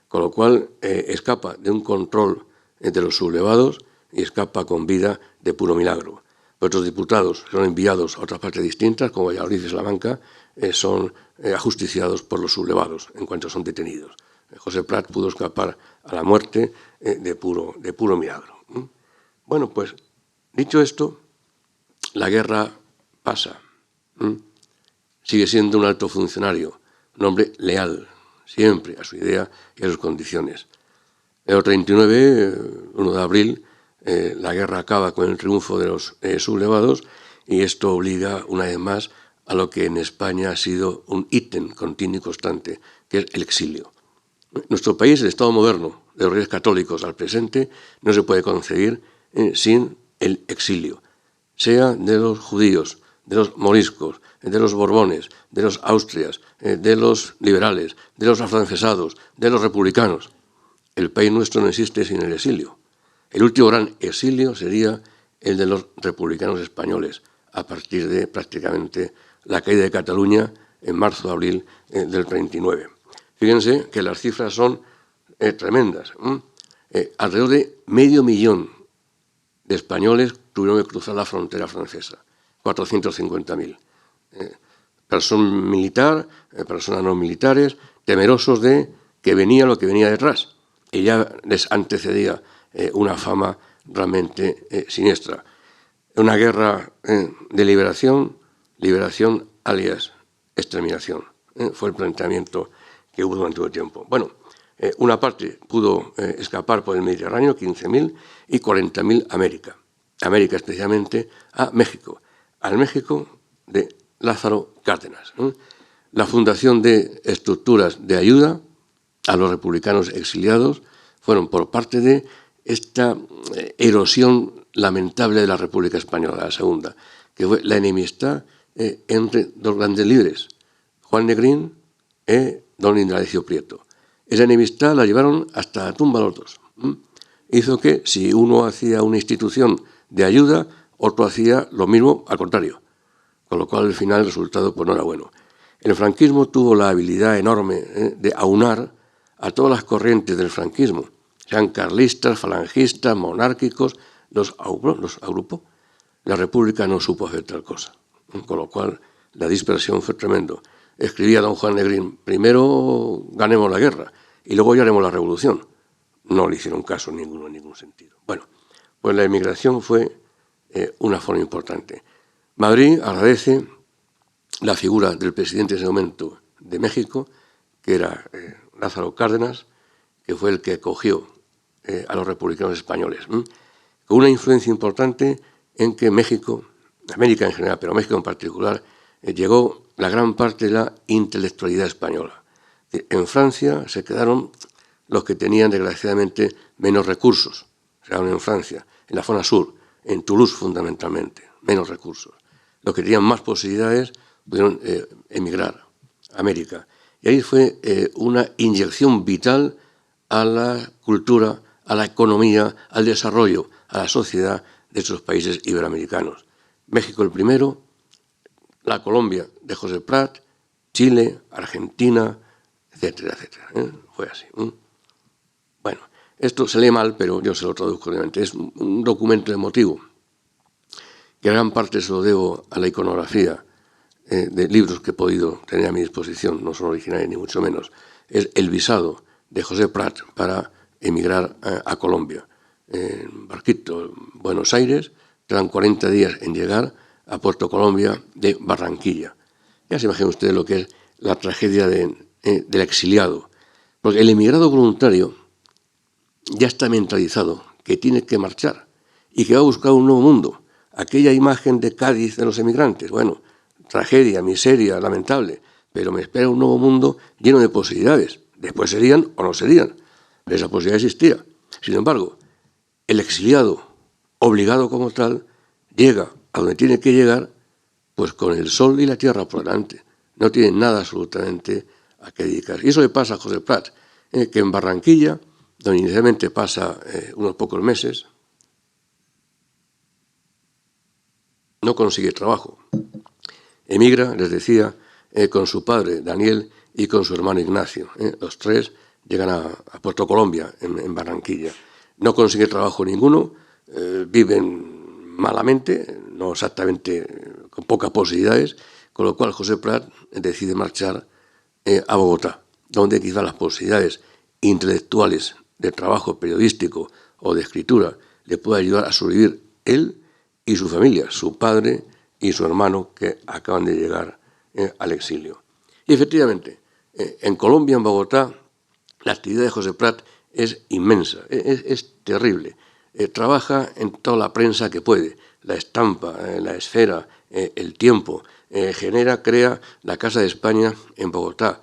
Con lo cual escapa de un control de los sublevados y escapa con vida de puro milagro. Otros diputados son enviados a otras partes distintas, como Valladolid y Salamanca, son ajusticiados por los sublevados en cuanto son detenidos. José Prat pudo escapar a la muerte de puro milagro. Bueno, pues, dicho esto, la guerra pasa. Sigue siendo un alto funcionario, un hombre leal, siempre a su idea y a sus condiciones. En el 39, 1 de abril, la guerra acaba con el triunfo de los sublevados y esto obliga, una vez más, a lo que en España ha sido un ítem continuo y constante, que es el exilio. Nuestro país, el Estado moderno, de los Reyes Católicos al presente, no se puede concebir sin el exilio, sea de los judíos, de los moriscos, de los borbones, de los austrias, de los liberales, de los afrancesados, de los republicanos. El país nuestro no existe sin el exilio. El último gran exilio sería el de los republicanos españoles, a partir de prácticamente la caída de Cataluña en marzo-abril del 39. Fíjense que las cifras son tremendas. Alrededor de 500.000 de españoles tuvieron que cruzar la frontera francesa, 450.000. Personal militar, personas no militares, temerosos de que venía lo que venía detrás. Y ya les antecedía una fama realmente siniestra. Una guerra de liberación alias exterminación. Fue el planteamiento que hubo durante un tiempo. Bueno, una parte pudo escapar por el Mediterráneo, 15.000, y 40.000 a América. América especialmente a México. Al México de Lázaro Cárdenas. La fundación de estructuras de ayuda a los republicanos exiliados fueron por parte de esta erosión lamentable de la República Española, la segunda, que fue la enemistad entre dos grandes líderes, Juan Negrín y don Indalecio Prieto. Esa enemistad la llevaron hasta la tumba los dos. Hizo que si uno hacía una institución de ayuda, otro hacía lo mismo al contrario, con lo cual al final el resultado pues no era bueno. El franquismo tuvo la habilidad enorme de aunar a todas las corrientes del franquismo, sean carlistas, falangistas, monárquicos, los agrupó. La República no supo hacer tal cosa, con lo cual la dispersión fue tremendo. Escribía don Juan Negrín, primero ganemos la guerra y luego ya haremos la revolución. No le hicieron caso ninguno en ningún sentido. Bueno, pues la emigración fue una forma importante. Madrid agradece la figura del presidente en ese momento de México, que era Lázaro Cárdenas, que fue el que acogió a los republicanos españoles, con una influencia importante en que México, América en general, pero México en particular, llegó la gran parte de la intelectualidad española. En Francia se quedaron los que tenían, desgraciadamente, menos recursos. Se quedaron en Francia, en la zona sur, en Toulouse fundamentalmente, menos recursos. Los que tenían más posibilidades pudieron emigrar a América. Y ahí fue una inyección vital a la cultura, a la economía, al desarrollo, a la sociedad de esos países iberoamericanos. México el primero, la Colombia de José Prat, Chile, Argentina, etcétera, etcétera. Fue así. Bueno, esto se lee mal, pero yo se lo traduzco obviamente. Es un documento emotivo, que gran parte se lo debo a la iconografía de libros que he podido tener a mi disposición, no son originales ni mucho menos. Es El visado de José Prat para emigrar a Colombia. En barquito, Buenos Aires, tardan 40 días en llegar a Puerto Colombia de Barranquilla. Ya se imaginan ustedes lo que es la tragedia del exiliado. Porque el emigrado voluntario ya está mentalizado que tiene que marchar y que va a buscar un nuevo mundo. Aquella imagen de Cádiz de los emigrantes, bueno, tragedia, miseria, lamentable, pero me espera un nuevo mundo lleno de posibilidades. Después serían o no serían, pero esa posibilidad existía. Sin embargo, el exiliado, obligado como tal, llega a donde tiene que llegar, pues con el sol y la tierra por delante. No tiene nada absolutamente a qué dedicar. Y eso le pasa a José Prat, que en Barranquilla, donde inicialmente pasa unos pocos meses, no consigue trabajo. Emigra, les decía, con su padre, Daniel, y con su hermano Ignacio. Los tres llegan a Puerto Colombia, en Barranquilla. No consigue trabajo ninguno, viven malamente, no exactamente con pocas posibilidades, con lo cual José Prat decide marchar a Bogotá, donde quizá las posibilidades intelectuales de trabajo periodístico o de escritura le pueda ayudar a sobrevivir él y su familia, su padre y su hermano, que acaban de llegar al exilio. Y efectivamente, en Colombia, en Bogotá, la actividad de José Prat es inmensa, es terrible. Trabaja en toda la prensa que puede, la Estampa, la Esfera, El Tiempo, crea la Casa de España en Bogotá.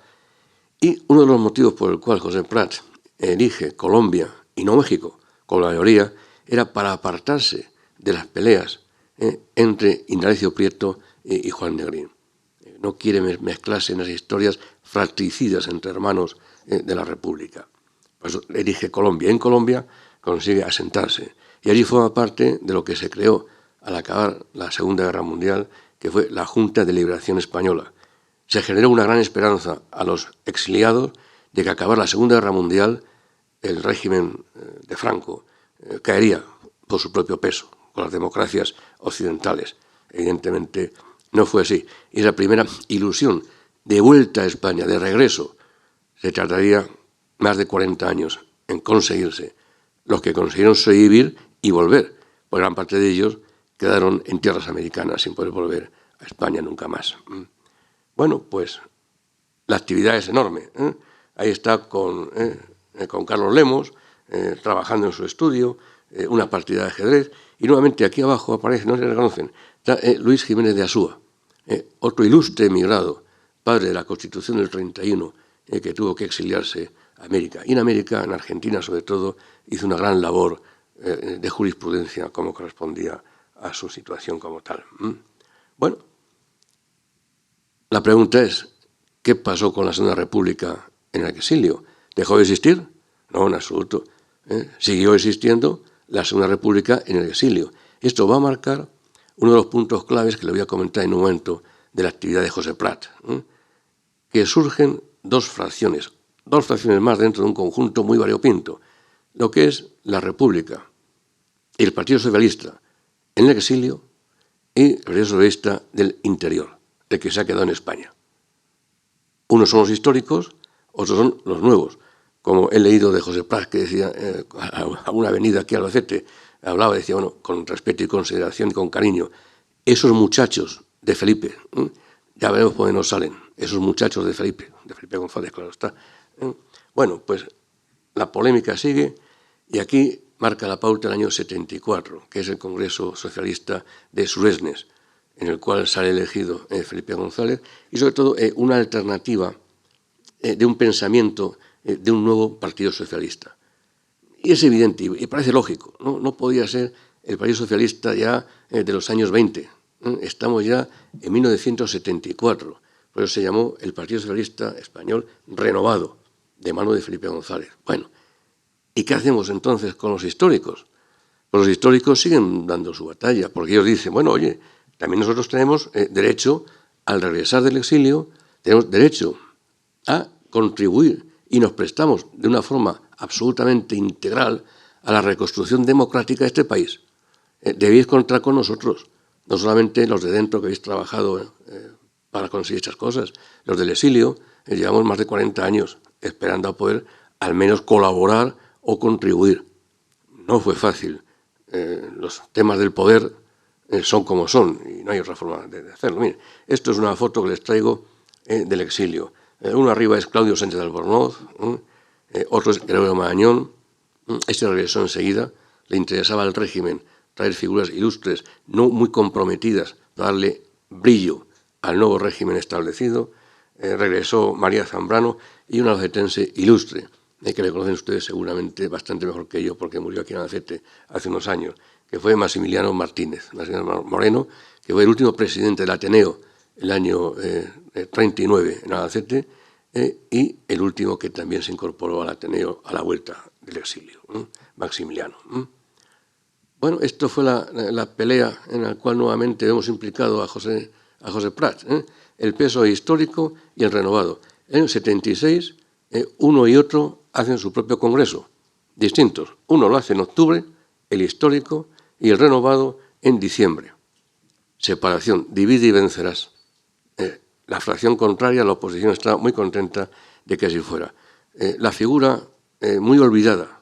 Y uno de los motivos por el cual José Prat elige Colombia y no México, con la mayoría, era para apartarse de las peleas entre Indalecio Prieto y Juan Negrín. No quiere mezclarse en las historias fratricidas entre hermanos de la República. Por eso elige Colombia. En Colombia consigue asentarse. Y allí forma parte de lo que se creó al acabar la Segunda Guerra Mundial, que fue la Junta de Liberación Española. Se generó una gran esperanza a los exiliados de que al acabar la Segunda Guerra Mundial el régimen de Franco caería por su propio peso, con las democracias occidentales. Evidentemente no fue así. Y la primera ilusión de vuelta a España, de regreso, se tardaría más de 40 años en conseguirse. Los que consiguieron sobrevivir y volver, pues gran parte de ellos quedaron en tierras americanas sin poder volver a España nunca más. Bueno, pues la actividad es enorme. Ahí está con Carlos Lemos, trabajando en su estudio, una partida de ajedrez, y nuevamente aquí abajo aparece, no se reconocen, está Luis Jiménez de Asúa, otro ilustre emigrado, padre de la Constitución del 31, que tuvo que exiliarse a América. Y en América, en Argentina sobre todo, hizo una gran labor de jurisprudencia como correspondía a su situación como tal. Bueno, la pregunta es, ¿qué pasó con la Segunda República en el exilio? ¿Dejó de existir? No, en absoluto. Siguió existiendo la Segunda República en el exilio. Esto va a marcar uno de los puntos claves que le voy a comentar en un momento de la actividad de José Prat, que surgen dos fracciones más dentro de un conjunto muy variopinto, lo que es la República y el Partido Socialista en el exilio y el Partido Socialista del interior, el que se ha quedado en España. Unos son los históricos, otros son los nuevos. Como he leído de José Prat, que decía, a una avenida aquí a Albacete, hablaba, decía, bueno, con respeto y consideración y con cariño, esos muchachos de Felipe, ya veremos por dónde nos salen, esos muchachos de Felipe González, claro está. Bueno, pues la polémica sigue y aquí marca la pauta el año 74, que es el Congreso Socialista de Suresnes, en el cual sale elegido Felipe González, y sobre todo una alternativa de un pensamiento de un nuevo Partido Socialista. Y es evidente, y parece lógico, no podía ser el Partido Socialista ya de los años 20. Estamos ya en 1974, por eso se llamó el Partido Socialista Español Renovado, de mano de Felipe González. Bueno, ¿y qué hacemos entonces con los históricos? Pues los históricos siguen dando su batalla, porque ellos dicen, bueno, oye, también nosotros tenemos derecho, al regresar del exilio, tenemos derecho a contribuir y nos prestamos de una forma absolutamente integral a la reconstrucción democrática de este país. Debéis contar con nosotros, no solamente los de dentro que habéis trabajado para conseguir estas cosas, los del exilio, llevamos más de 40 años esperando a poder al menos colaborar o contribuir. No fue fácil. Los temas del poder son como son y no hay otra forma de hacerlo. Miren, esto es una foto que les traigo del exilio. Uno arriba es Claudio Sánchez de Albornoz, otro es Gregorio Marañón. Este regresó enseguida. Le interesaba al régimen traer figuras ilustres, no muy comprometidas, para darle brillo al nuevo régimen establecido. Regresó María Zambrano y una albacetense ilustre, que le conocen ustedes seguramente bastante mejor que yo, porque murió aquí en Albacete hace unos años, que fue Maximiliano Martínez, Maximiliano Moreno, que fue el último presidente del Ateneo el año 39 en Albacete, y el último que también se incorporó al Ateneo a la vuelta del exilio, Maximiliano. Bueno, esto fue la pelea en la cual nuevamente hemos implicado a José Prat, el PSOE histórico y el renovado. En el 76, uno y otro hacen su propio congreso, distintos. Uno lo hace en octubre, el histórico, y el renovado en diciembre. Separación, divide y vencerás. La fracción contraria, la oposición, está muy contenta de que así fuera. La figura muy olvidada,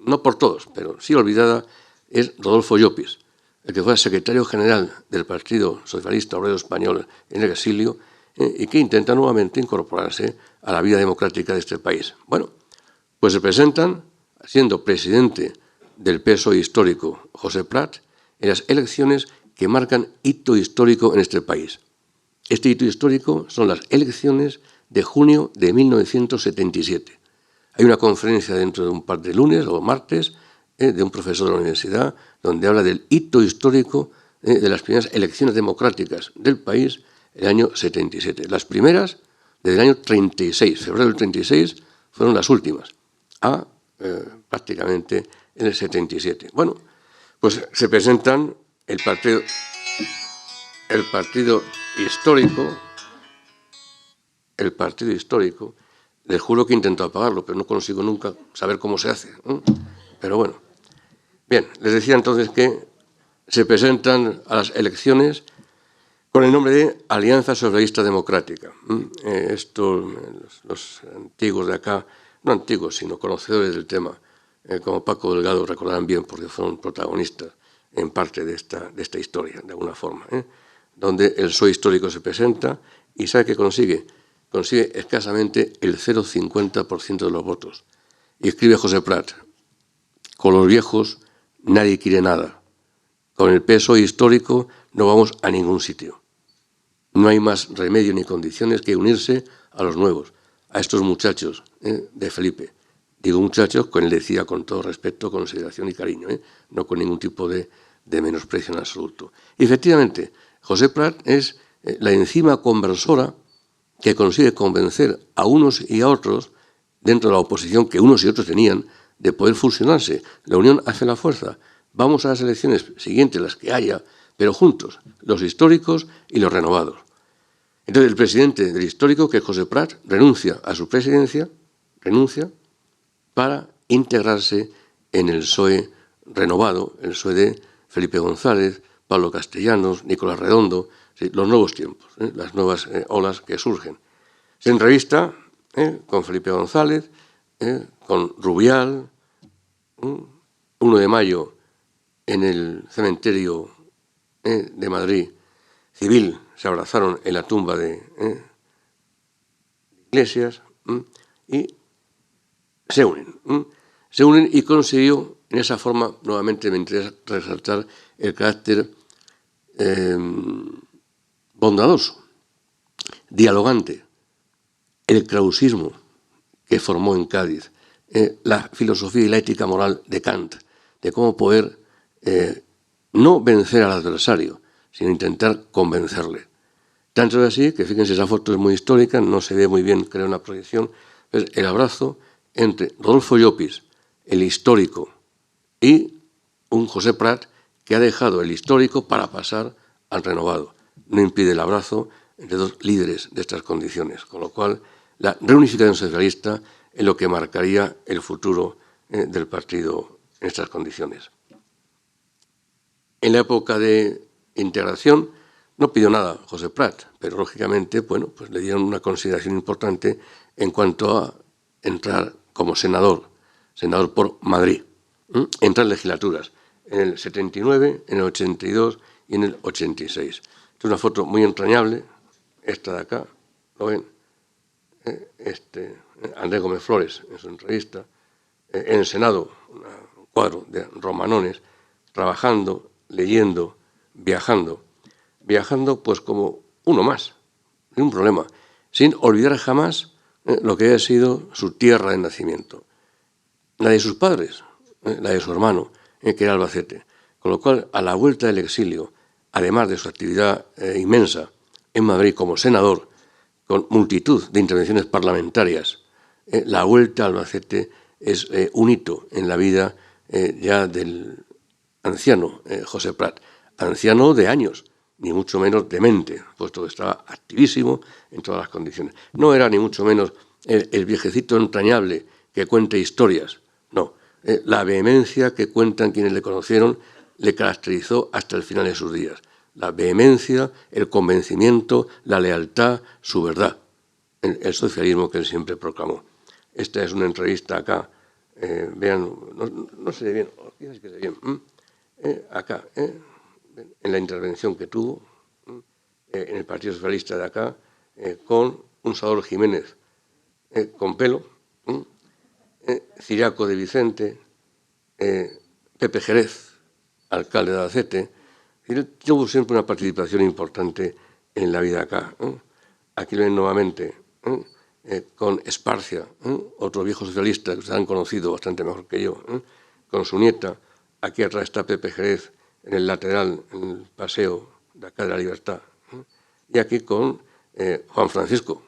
no por todos, pero sí olvidada, es Rodolfo Llopis, el que fue secretario general del Partido Socialista Obrero Español en el exilio y que intenta nuevamente incorporarse a la vida democrática de este país. Bueno, pues se presentan, siendo presidente del PSOE histórico José Prat, en las elecciones que marcan hito histórico en este país. Este hito histórico son las elecciones de junio de 1977. Hay una conferencia dentro de un par de lunes o martes de un profesor de la universidad donde habla del hito histórico de las primeras elecciones democráticas del país el año 77. Las primeras desde el año 36, febrero del 36, fueron las últimas, prácticamente en el 77. Bueno, pues se presentan el partido histórico, les juro que intento apagarlo, pero no consigo nunca saber cómo se hace. Pero bueno. Bien, les decía entonces que se presentan a las elecciones con el nombre de Alianza Socialista Democrática. Los antiguos de acá, no antiguos, sino conocedores del tema, como Paco Delgado, recordarán bien porque fueron protagonistas en parte de esta historia, de alguna forma, donde el PSOE histórico se presenta y ¿sabe qué consigue? Consigue escasamente el 0,50% de los votos. Y escribe José Prat: con los viejos nadie quiere nada. Con el PSOE histórico no vamos a ningún sitio. No hay más remedio ni condiciones que unirse a los nuevos, a estos muchachos de Felipe. Digo muchachos, con él decía con todo respeto, consideración y cariño, no con ningún tipo de menosprecio en absoluto. Y efectivamente, José Prat es la enzima conversora que consigue convencer a unos y a otros, dentro de la oposición que unos y otros tenían, de poder fusionarse. La unión hace la fuerza. Vamos a las elecciones siguientes, las que haya, pero juntos, los históricos y los renovados. Entonces el presidente del histórico, que es José Prat, renuncia a su presidencia, para integrarse en el PSOE renovado, el PSOE de Felipe González, Pablo Castellanos, Nicolás Redondo, los nuevos tiempos, las nuevas olas que surgen. Se entrevista con Felipe González, con Rubial, 1 de mayo en el cementerio de Madrid civil, se abrazaron en la tumba de Iglesias y se unen y consiguió en esa forma, nuevamente me interesa resaltar el carácter bondadoso, dialogante, el krausismo que formó en Cádiz, la filosofía y la ética moral de Kant, de cómo poder no vencer al adversario, sino intentar convencerle. Tanto es así que, fíjense, esa foto es muy histórica, no se ve muy bien, creo, en la proyección, es el abrazo entre Rodolfo Llopis, el histórico, y un José Prat que ha dejado el histórico para pasar al renovado. No impide el abrazo entre dos líderes de estas condiciones, con lo cual la reunificación socialista es lo que marcaría el futuro del partido en estas condiciones. En la época de integración no pidió nada José Prat, pero lógicamente bueno, pues le dieron una consideración importante en cuanto a entrar como senador por Madrid, en 3 legislaturas, en el 79, en el 82 y en el 86. Es una foto muy entrañable, esta de acá, ¿lo ven? Andrés Gómez Flores, en su entrevista, en el Senado, un cuadro de romanones, trabajando, leyendo, viajando pues como uno más, sin un problema, sin olvidar jamás lo que haya sido su tierra de nacimiento, la de sus padres, la de su hermano, que era Albacete. Con lo cual, a la vuelta del exilio, además de su actividad inmensa en Madrid como senador, con multitud de intervenciones parlamentarias, la vuelta a Albacete es un hito en la vida ya del anciano José Prat, anciano de años, ni mucho menos de mente, puesto que estaba activísimo en todas las condiciones. No era ni mucho menos el viejecito entrañable que cuenta historias, no. La vehemencia que cuentan quienes le conocieron le caracterizó hasta el final de sus días. La vehemencia, el convencimiento, la lealtad, su verdad, el socialismo que él siempre proclamó. Esta es una entrevista acá, vean, no se ve bien, quizás que se ve bien, acá, en la intervención que tuvo en el Partido Socialista de acá, con un Salvador Jiménez con pelo, Ciriaco de Vicente, Pepe Jerez, alcalde de Albacete. Tuvo siempre una participación importante en la vida acá. Aquí lo ven nuevamente con Esparcia, otro viejo socialista que ustedes han conocido bastante mejor que yo, con su nieta. Aquí atrás está Pepe Jerez en el lateral, en el paseo de acá de la Libertad. Y aquí con Juan Francisco,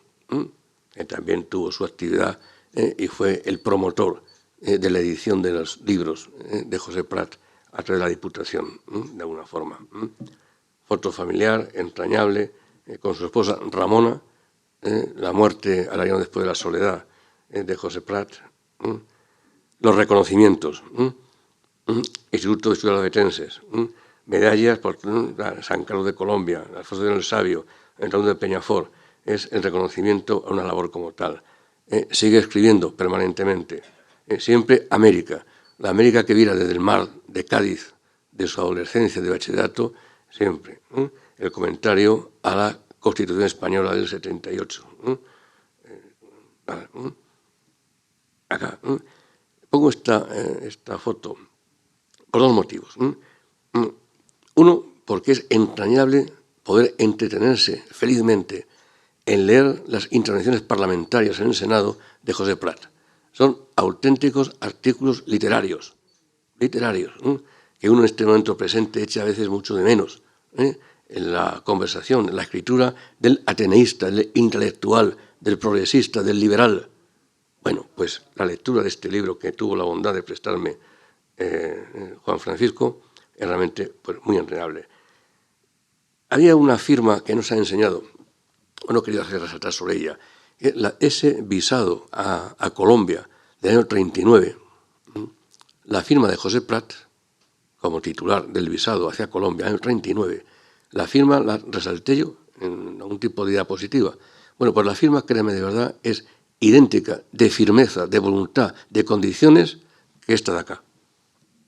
que también tuvo su actividad y fue el promotor de la edición de los libros de José Prat a través de la Diputación, de alguna forma. Foto familiar, entrañable, con su esposa Ramona, la muerte al año después de la soledad de José Prat, los reconocimientos, Instituto de Estudios Albacetenses, medallas por San Carlos de Colombia, Alfonso del Sabio, el Raúl de Peñafort, es el reconocimiento a una labor como tal. Sigue escribiendo permanentemente, siempre América, la América que viera desde el mar de Cádiz, de su adolescencia, de bachillerato, siempre. El comentario a la Constitución Española del 78. Acá. Pongo esta foto por dos motivos. Uno, porque es entrañable poder entretenerse felizmente en leer las intervenciones parlamentarias en el Senado de José Prat. Son auténticos artículos literarios, que uno en este momento presente echa a veces mucho de menos, en la conversación, en la escritura del ateneísta, del intelectual, del progresista, del liberal. Bueno, pues la lectura de este libro que tuvo la bondad de prestarme Juan Francisco es realmente muy entrañable. Había una firma que nos ha enseñado, no quería hacer resaltar sobre ella, ese visado a Colombia del año 39, la firma de José Prat, como titular del visado hacia Colombia, en el 39, la firma la resalté yo en algún tipo de diapositiva. Bueno, pues la firma, créeme de verdad, es idéntica, de firmeza, de voluntad, de condiciones, que esta de acá.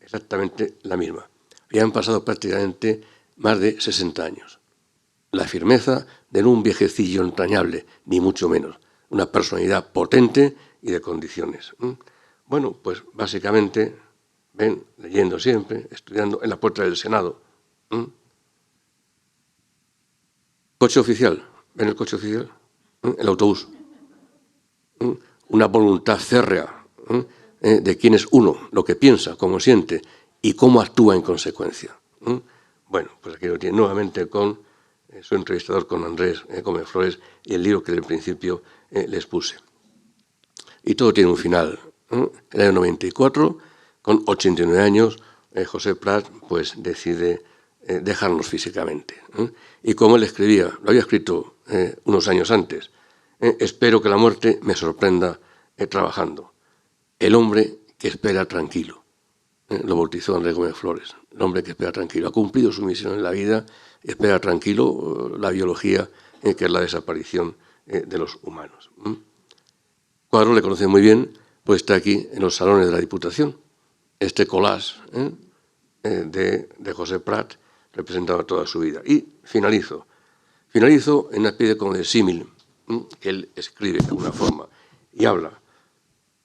Exactamente la misma. Ya han pasado prácticamente más de 60 años. La firmeza de un viejecillo entrañable, ni mucho menos. Una personalidad potente y de condiciones. Bueno, pues básicamente, ven, leyendo siempre, estudiando en la puerta del Senado. Coche oficial, ¿ven el coche oficial? El autobús. Una voluntad férrea de quién es uno, lo que piensa, cómo siente y cómo actúa en consecuencia. Bueno, pues aquí lo tiene nuevamente con su entrevistador, con Andrés Gómez Flores, y el libro que del principio les puse. Y todo tiene un final. En el año 94, con 89 años, José Prat pues decide dejarnos físicamente. Y como él escribía, lo había escrito unos años antes, espero que la muerte me sorprenda trabajando. El hombre que espera tranquilo. Lo bautizó Andrés Gómez Flores. El hombre que espera tranquilo. Ha cumplido su misión en la vida, espera tranquilo la biología, que es la desaparición de los humanos. Cuadro le conoce muy bien, pues está aquí en los salones de la Diputación. Este collage de José Prat representaba toda su vida. Y finalizo en una especie como de símil que él escribe de alguna forma y habla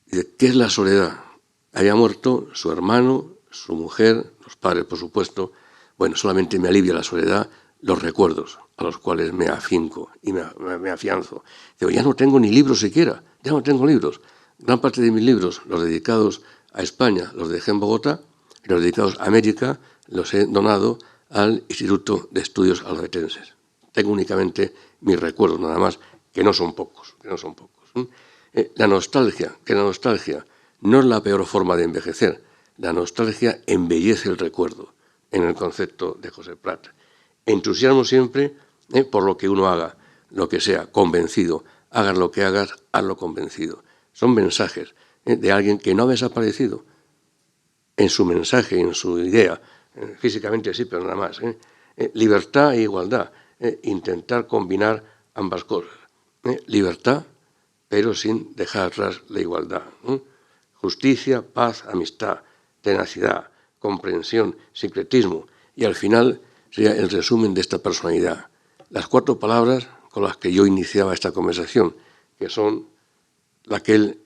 de qué es la soledad. Había muerto su hermano, su mujer, los padres, por supuesto. Bueno, solamente me alivia la soledad los recuerdos a los cuales me afinco y me afianzo. Digo, ya no tengo ni libros siquiera, ya no tengo libros. Gran parte de mis libros, los dedicados a España los dejé en Bogotá y los dedicados a América los he donado al Instituto de Estudios Albacetenses. Tengo únicamente mis recuerdos, nada más, que no son pocos. La nostalgia, que la nostalgia no es la peor forma de envejecer. La nostalgia embellece el recuerdo, en el concepto de José Prat. Entusiasmo siempre por lo que uno haga, lo que sea, convencido. Hagas lo que hagas, hazlo convencido. Son mensajes de alguien que no ha desaparecido. En su mensaje, en su idea, físicamente sí, pero nada más. Libertad e igualdad. Intentar combinar ambas cosas. Libertad, pero sin dejar atrás la igualdad. Justicia, paz, amistad, tenacidad, comprensión, secretismo. Y al final sería el resumen de esta personalidad. Las 4 palabras con las que yo iniciaba esta conversación, que son la que él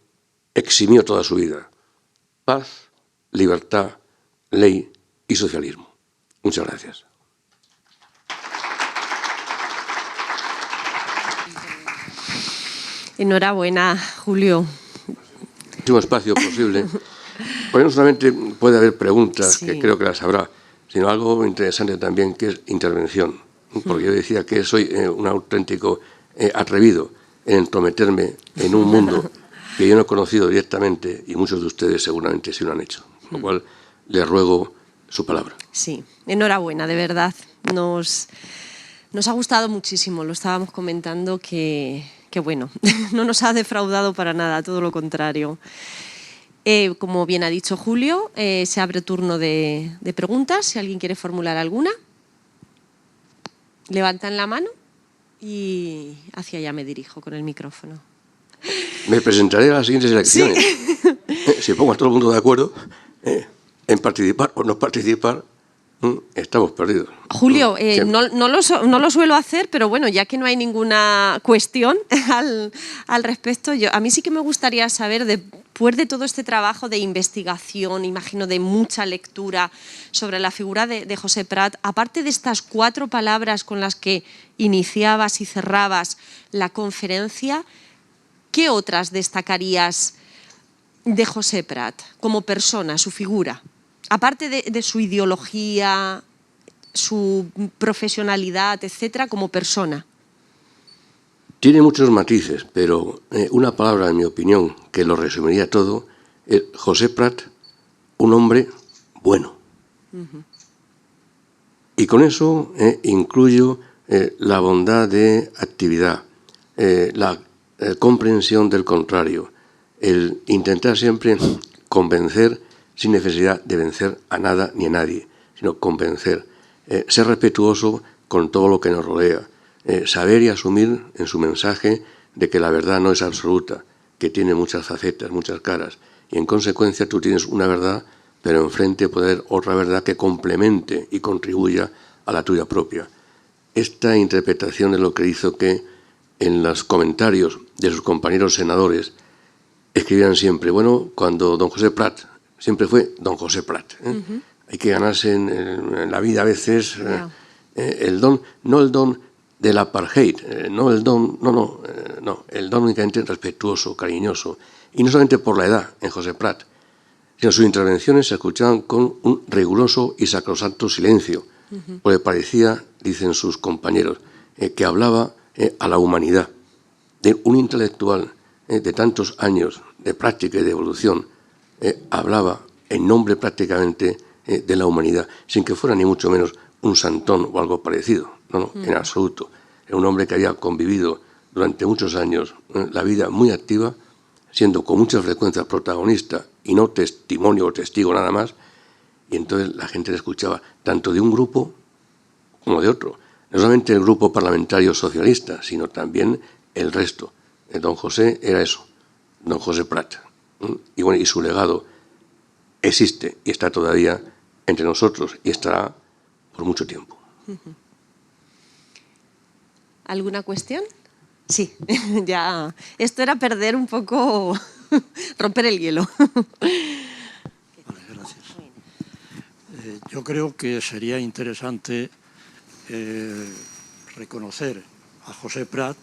eximió toda su vida. Paz, libertad, ley y socialismo. Muchas gracias. Enhorabuena, Julio. El último espacio posible. Porque no solamente puede haber preguntas, Sí. que creo que las habrá, sino algo interesante también, que es intervención. Porque yo decía que soy un auténtico atrevido en entrometerme en un mundo que yo no he conocido directamente, y muchos de ustedes seguramente sí lo han hecho. Con lo cual, les ruego su palabra. Sí, enhorabuena, de verdad. Nos ha gustado muchísimo, lo estábamos comentando, que bueno, no nos ha defraudado para nada, todo lo contrario. Como bien ha dicho Julio, se abre turno de preguntas. Si alguien quiere formular alguna, levantan la mano y hacia allá me dirijo con el micrófono. Me presentaré a las siguientes elecciones. ¿Sí? Si pongo a todo el mundo de acuerdo en participar o no participar, estamos perdidos. Julio, no lo suelo hacer, pero bueno, ya que no hay ninguna cuestión al respecto, a mí sí que me gustaría saber, después de todo este trabajo de investigación, imagino de mucha lectura sobre la figura de José Prat, aparte de estas 4 palabras con las que iniciabas y cerrabas la conferencia, ¿qué otras destacarías de José Prat como persona, su figura? Aparte de su ideología, su profesionalidad, etcétera, como persona. Tiene muchos matices, pero una palabra, en mi opinión, que lo resumiría todo, es José Prat, un hombre bueno. Y con eso incluyo la bondad de actividad, la comprensión del contrario, el intentar siempre convencer sin necesidad de vencer a nada ni a nadie, sino convencer, ser respetuoso con todo lo que nos rodea, saber y asumir en su mensaje de que la verdad no es absoluta, que tiene muchas facetas, muchas caras, y en consecuencia tú tienes una verdad, pero enfrente puede haber otra verdad que complemente y contribuya a la tuya propia. Esta interpretación es lo que hizo que en los comentarios de sus compañeros senadores escribían siempre, bueno, cuando don José Prat, siempre fue don José Prat. Hay que ganarse en la vida a veces el don, no el don del apartheid, no el don, no, el don únicamente respetuoso, cariñoso, y no solamente por la edad en José Prat, sino sus intervenciones se escuchaban con un riguroso y sacrosanto silencio, porque parecía, dicen sus compañeros, que hablaba a la humanidad, de un intelectual de tantos años de práctica y de evolución, hablaba en nombre prácticamente de la humanidad, sin que fuera ni mucho menos un santón o algo parecido, no, en absoluto. Era un hombre que había convivido durante muchos años la vida muy activa, siendo con mucha frecuencia protagonista y no testimonio o testigo nada más, y entonces la gente le escuchaba tanto de un grupo como de otro. No solamente el grupo parlamentario socialista, sino también el resto. Don José era eso, don José Prat. Y bueno, y su legado existe y está todavía entre nosotros y estará por mucho tiempo. ¿Alguna cuestión? Sí, ya. Esto era perder un poco, romper el hielo. Vale, gracias. Yo creo que sería interesante reconocer a José Prat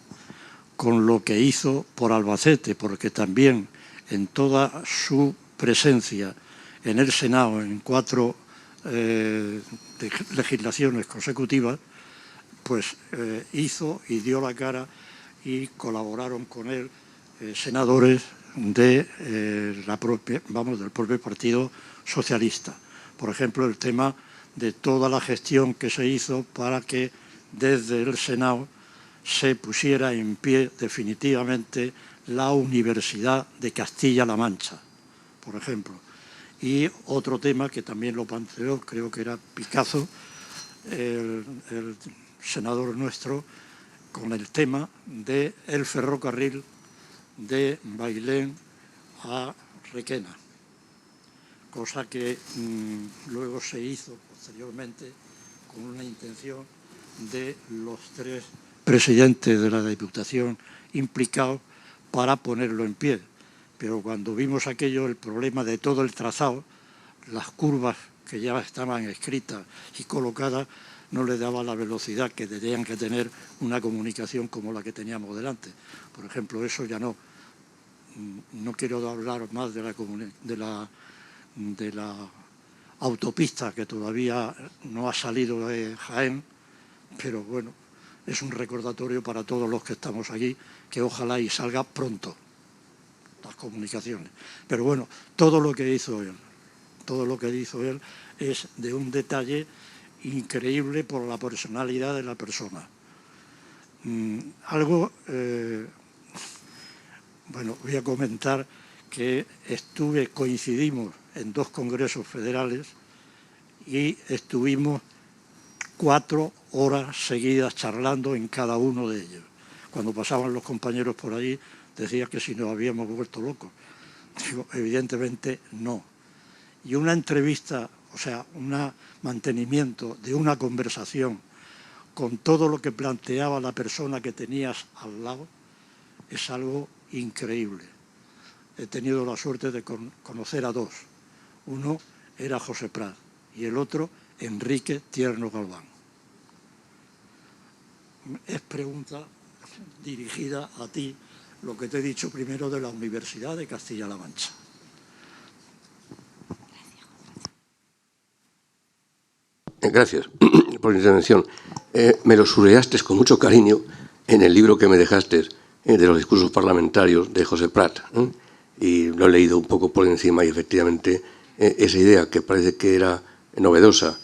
con lo que hizo por Albacete, porque también en toda su presencia en el Senado en 4 legislaciones consecutivas, pues hizo y dio la cara y colaboraron con él senadores de del propio Partido Socialista. Por ejemplo, el tema de toda la gestión que se hizo para que desde el Senado se pusiera en pie definitivamente la Universidad de Castilla-La Mancha, por ejemplo. Y otro tema que también lo planteó, creo que era Picazo, el senador nuestro, con el tema del ferrocarril de Bailén a Requena, cosa que luego se hizo posteriormente con una intención de los 3 presidentes de la Diputación implicados para ponerlo en pie. Pero cuando vimos aquello, el problema de todo el trazado, las curvas que ya estaban escritas y colocadas, no le daba la velocidad que tenían que tener una comunicación como la que teníamos delante. Por ejemplo, eso ya no quiero hablar más de la autopista que todavía no ha salido de Jaén, pero bueno, es un recordatorio para todos los que estamos aquí, que ojalá y salga pronto las comunicaciones. Pero bueno, todo lo que hizo él es de un detalle increíble por la personalidad de la persona. Bueno, voy a comentar que coincidimos en 2 congresos federales y estuvimos 4 horas seguidas charlando en cada uno de ellos. Cuando pasaban los compañeros por allí, decía que si nos habíamos vuelto locos. Digo, evidentemente no. Y una entrevista, o sea, un mantenimiento de una conversación con todo lo que planteaba la persona que tenías al lado, es algo increíble. He tenido la suerte de conocer a 2. Uno era José Prat y el otro Enrique Tierno Galván. Es pregunta dirigida a ti, lo que te he dicho primero de la Universidad de Castilla-La Mancha. Gracias por la intervención. Me lo subrayaste con mucho cariño en el libro que me dejaste de los discursos parlamentarios de José Prat, y lo he leído un poco por encima y efectivamente esa idea que parece que era novedosa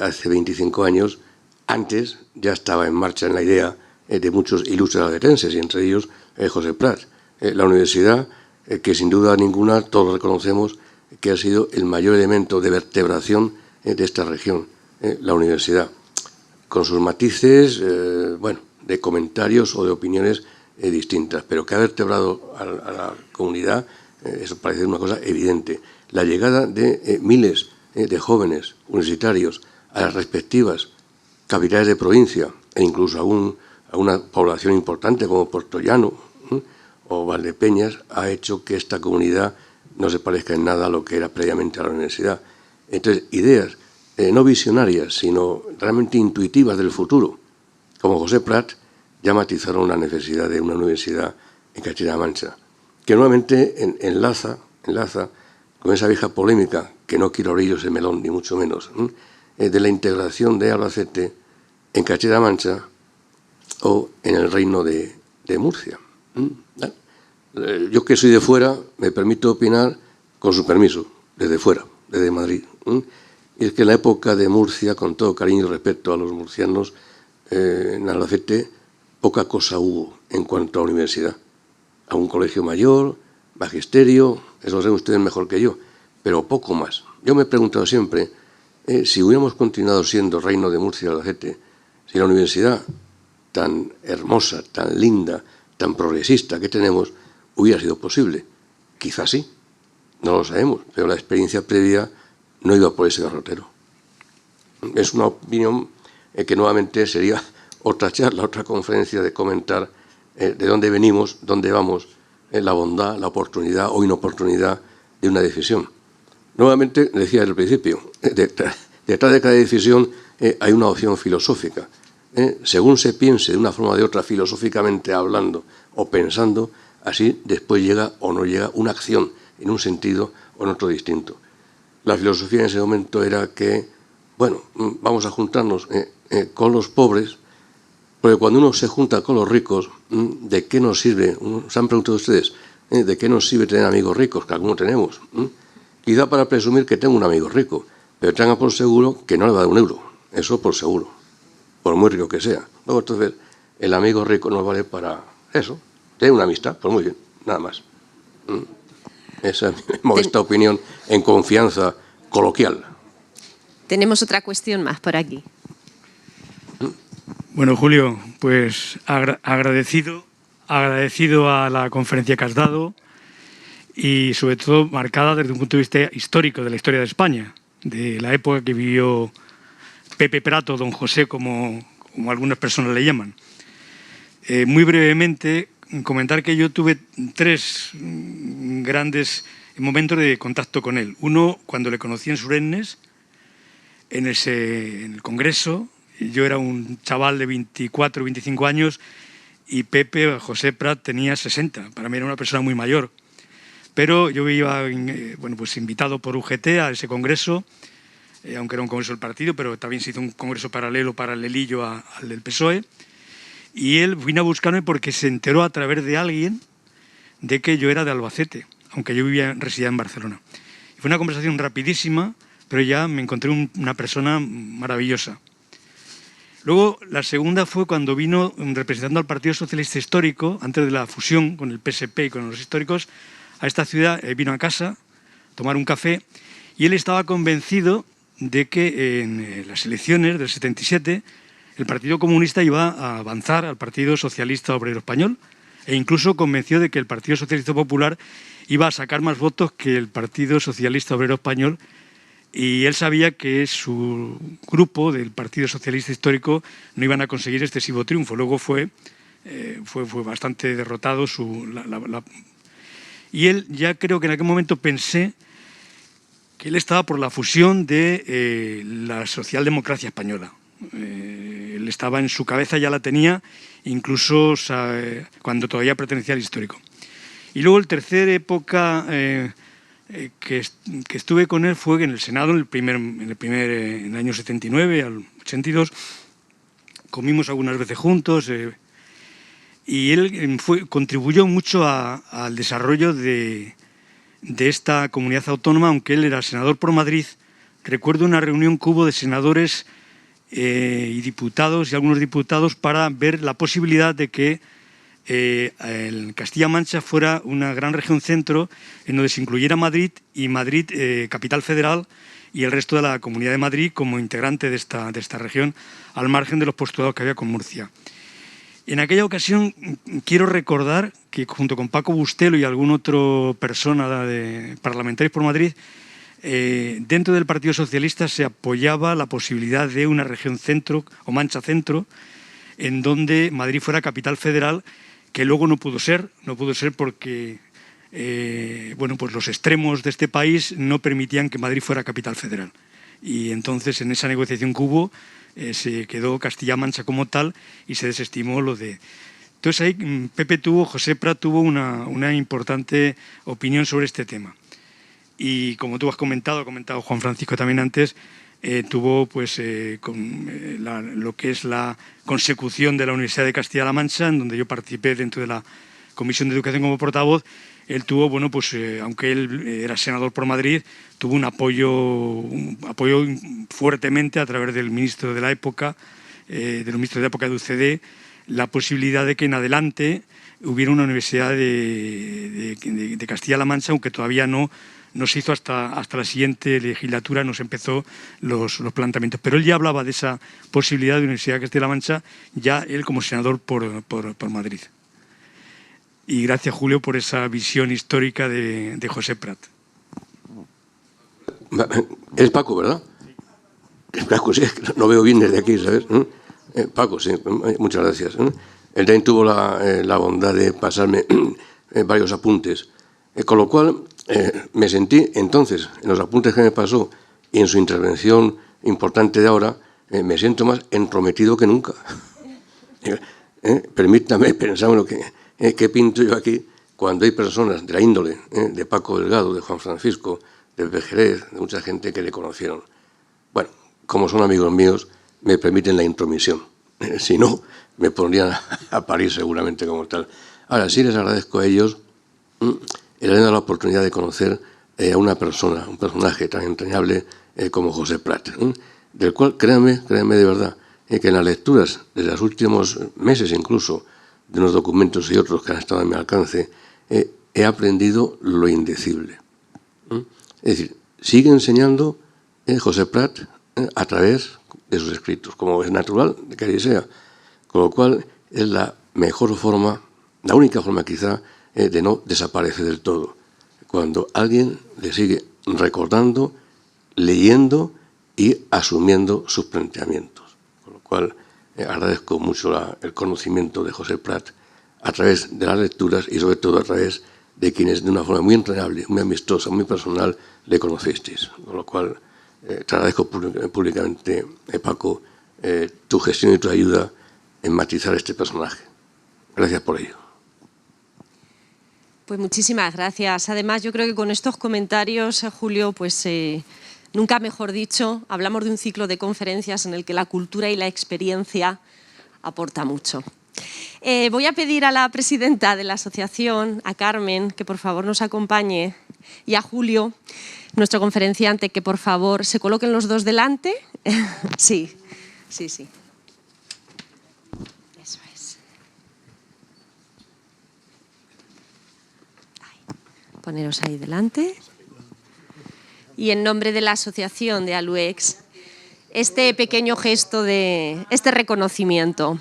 hace 25 años, antes ya estaba en marcha en la idea de muchos ilustres alberenses y entre ellos José Prat. La universidad, que sin duda ninguna todos reconocemos que ha sido el mayor elemento de vertebración de esta región, la universidad, con sus matices, bueno, de comentarios o de opiniones distintas, pero que ha vertebrado a la comunidad, eso parece una cosa evidente. La llegada de miles de jóvenes universitarios a las respectivas capitales de provincia e incluso a una población importante como Puertollano o Valdepeñas ha hecho que esta comunidad no se parezca en nada a lo que era previamente a la universidad. Entonces, ideas no visionarias, sino realmente intuitivas del futuro, como José Prat, ya matizaron la necesidad de una universidad en Castilla-La Mancha, que nuevamente enlaza con esa vieja polémica, que no quiero abrir ese melón, ni mucho menos, de la integración de Albacete en Castilla-La Mancha o en el Reino de Murcia. Yo, que soy de fuera, me permito opinar con su permiso, desde fuera, desde Madrid. Y es que en la época de Murcia, con todo cariño y respeto a los murcianos, en Albacete poca cosa hubo en cuanto a universidad. A un colegio mayor, magisterio, eso lo saben ustedes mejor que yo, pero poco más. Yo me he preguntado siempre si hubiéramos continuado siendo Reino de Murcia y Albacete, si la universidad tan hermosa, tan linda, tan progresista que tenemos, hubiera sido posible. Quizás sí, no lo sabemos, pero la experiencia previa no iba por ese derrotero. Es una opinión que nuevamente sería otra charla, otra conferencia de comentar de dónde venimos, dónde vamos, la bondad, la oportunidad o inoportunidad de una decisión. Nuevamente, decía al principio, detrás de cada decisión hay una opción filosófica. Según se piense de una forma o de otra, filosóficamente hablando o pensando, así después llega o no llega una acción en un sentido o en otro distinto. La filosofía en ese momento era que, bueno, vamos a juntarnos con los pobres, porque cuando uno se junta con los ricos, ¿de qué nos sirve? ¿Se han preguntado ustedes? ¿De qué nos sirve tener amigos ricos? Que algunos tenemos. Quizá para presumir que tengo un amigo rico, pero tenga por seguro que no le va a dar un euro. Eso por seguro, por muy rico que sea. Luego, entonces, el amigo rico nos vale para eso, tener una amistad, pues muy bien, nada más. Esa es mi modesta opinión en confianza coloquial. Tenemos otra cuestión más por aquí. Bueno, Julio, pues agradecido a la conferencia que has dado y sobre todo marcada desde un punto de vista histórico de la historia de España, de la época que vivió Pepe Prato, don José, como algunas personas le llaman. Muy brevemente, comentar que yo tuve 3 grandes momentos de contacto con él. Uno, cuando le conocí en Suresnes, en el Congreso. Yo era un chaval de 24, 25 años y Pepe, José Prat, tenía 60. Para mí era una persona muy mayor. Pero yo iba pues invitado por UGT a ese congreso, aunque era un congreso del partido, pero también se hizo un congreso paralelillo al del PSOE. Y él vino a buscarme porque se enteró a través de alguien de que yo era de Albacete, aunque yo residía en Barcelona. Y fue una conversación rapidísima, pero ya me encontré una persona maravillosa. Luego, la segunda fue cuando vino representando al Partido Socialista Histórico, antes de la fusión con el PSP y con los históricos, a esta ciudad. Vino a casa a tomar un café y él estaba convencido de que en las elecciones del 77 el Partido Comunista iba a avanzar al Partido Socialista Obrero Español e incluso convenció de que el Partido Socialista Popular iba a sacar más votos que el Partido Socialista Obrero Español. Y él sabía que su grupo del Partido Socialista Histórico no iban a conseguir excesivo triunfo. Luego fue bastante derrotado. Y él, ya creo que en aquel momento pensé que él estaba por la fusión de la socialdemocracia española. Él estaba en su cabeza, ya la tenía, incluso cuando todavía pertenecía al histórico. Y luego, la tercera época que estuve con él fue en el Senado, en el año 79 al 82, comimos algunas veces juntos y él contribuyó mucho al desarrollo de esta comunidad autónoma, aunque él era senador por Madrid. Recuerdo una reunión que hubo de senadores y diputados y algunos diputados para ver la posibilidad de que el Castilla-Mancha fuera una gran región centro en donde se incluyera Madrid y Madrid capital federal y el resto de la Comunidad de Madrid como integrante de esta región, al margen de los postulados que había con Murcia. En aquella ocasión quiero recordar que junto con Paco Bustelo y alguna otra persona de parlamentarios por Madrid, dentro del Partido Socialista se apoyaba la posibilidad de una región centro o Mancha centro en donde Madrid fuera capital federal, que luego no pudo ser porque pues los extremos de este país no permitían que Madrid fuera capital federal. Y entonces en esa negociación que hubo se quedó Castilla-Mancha como tal y se desestimó lo de... Entonces ahí José Prat tuvo una importante opinión sobre este tema. Y como tú has comentado, ha comentado Juan Francisco también antes, tuvo lo que es la consecución de la Universidad de Castilla-La Mancha, en donde yo participé dentro de la Comisión de Educación como portavoz. Él tuvo, aunque él era senador por Madrid, tuvo un apoyo fuertemente a través del ministro de la época, de UCD, la posibilidad de que en adelante hubiera una Universidad de Castilla-La Mancha, aunque todavía no se hizo hasta la siguiente legislatura, nos empezó los planteamientos. Pero él ya hablaba de esa posibilidad de Universidad de Castilla-La Mancha, ya él como senador por Madrid. Y gracias, Julio, por esa visión histórica de José Prat. Es Paco, ¿verdad? Es Paco, sí, no veo bien desde aquí, ¿sabes? Paco, sí, muchas gracias. Él también tuvo la bondad de pasarme varios apuntes, con lo cual me sentí entonces, en los apuntes que me pasó y en su intervención importante de ahora, me siento más entrometido que nunca. Permítame pensar en lo que pinto yo aquí cuando hay personas de la índole de Paco Delgado, de Juan Francisco, de Pepe Jerez, de mucha gente que le conocieron. Bueno, como son amigos míos, me permiten la intromisión. Si no, me pondrían a parir seguramente como tal. Ahora, sí les agradezco a ellos el haber dado la oportunidad de conocer a una persona, un personaje tan entrañable como José Prat, del cual, créanme de verdad, que en las lecturas de los últimos meses incluso, de unos documentos y otros que han estado a mi alcance, he aprendido lo indecible. Es decir, sigue enseñando José Prat a través de sus escritos, como es natural que así sea, con lo cual es la mejor forma, la única forma quizá, de no desaparecer del todo, cuando alguien le sigue recordando, leyendo y asumiendo sus planteamientos. Con lo cual agradezco mucho el conocimiento de José Prat a través de las lecturas y sobre todo a través de quienes de una forma muy entrañable, muy amistosa, muy personal, le conocisteis. Con lo cual te agradezco públicamente, Paco, tu gestión y tu ayuda en matizar este personaje. Gracias por ello. Pues muchísimas gracias. Además, yo creo que con estos comentarios, Julio, pues nunca mejor dicho, hablamos de un ciclo de conferencias en el que la cultura y la experiencia aporta mucho. Voy a pedir a la presidenta de la asociación, a Carmen, que por favor nos acompañe, y a Julio, nuestro conferenciante, que por favor se coloquen los dos delante. Sí, sí, sí. Eso es. Poneros ahí delante. Y en nombre de la asociación de Aluex, este pequeño gesto de este reconocimiento.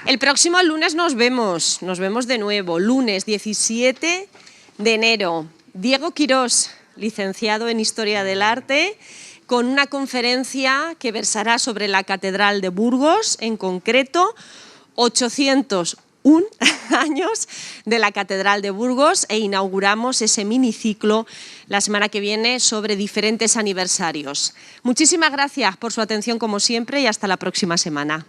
El próximo lunes nos vemos de nuevo, lunes 17 de enero. Diego Quirós, licenciado en Historia del Arte, con una conferencia que versará sobre la Catedral de Burgos, en concreto 801 años de la Catedral de Burgos, e inauguramos ese miniciclo la semana que viene sobre diferentes aniversarios. Muchísimas gracias por su atención como siempre y hasta la próxima semana.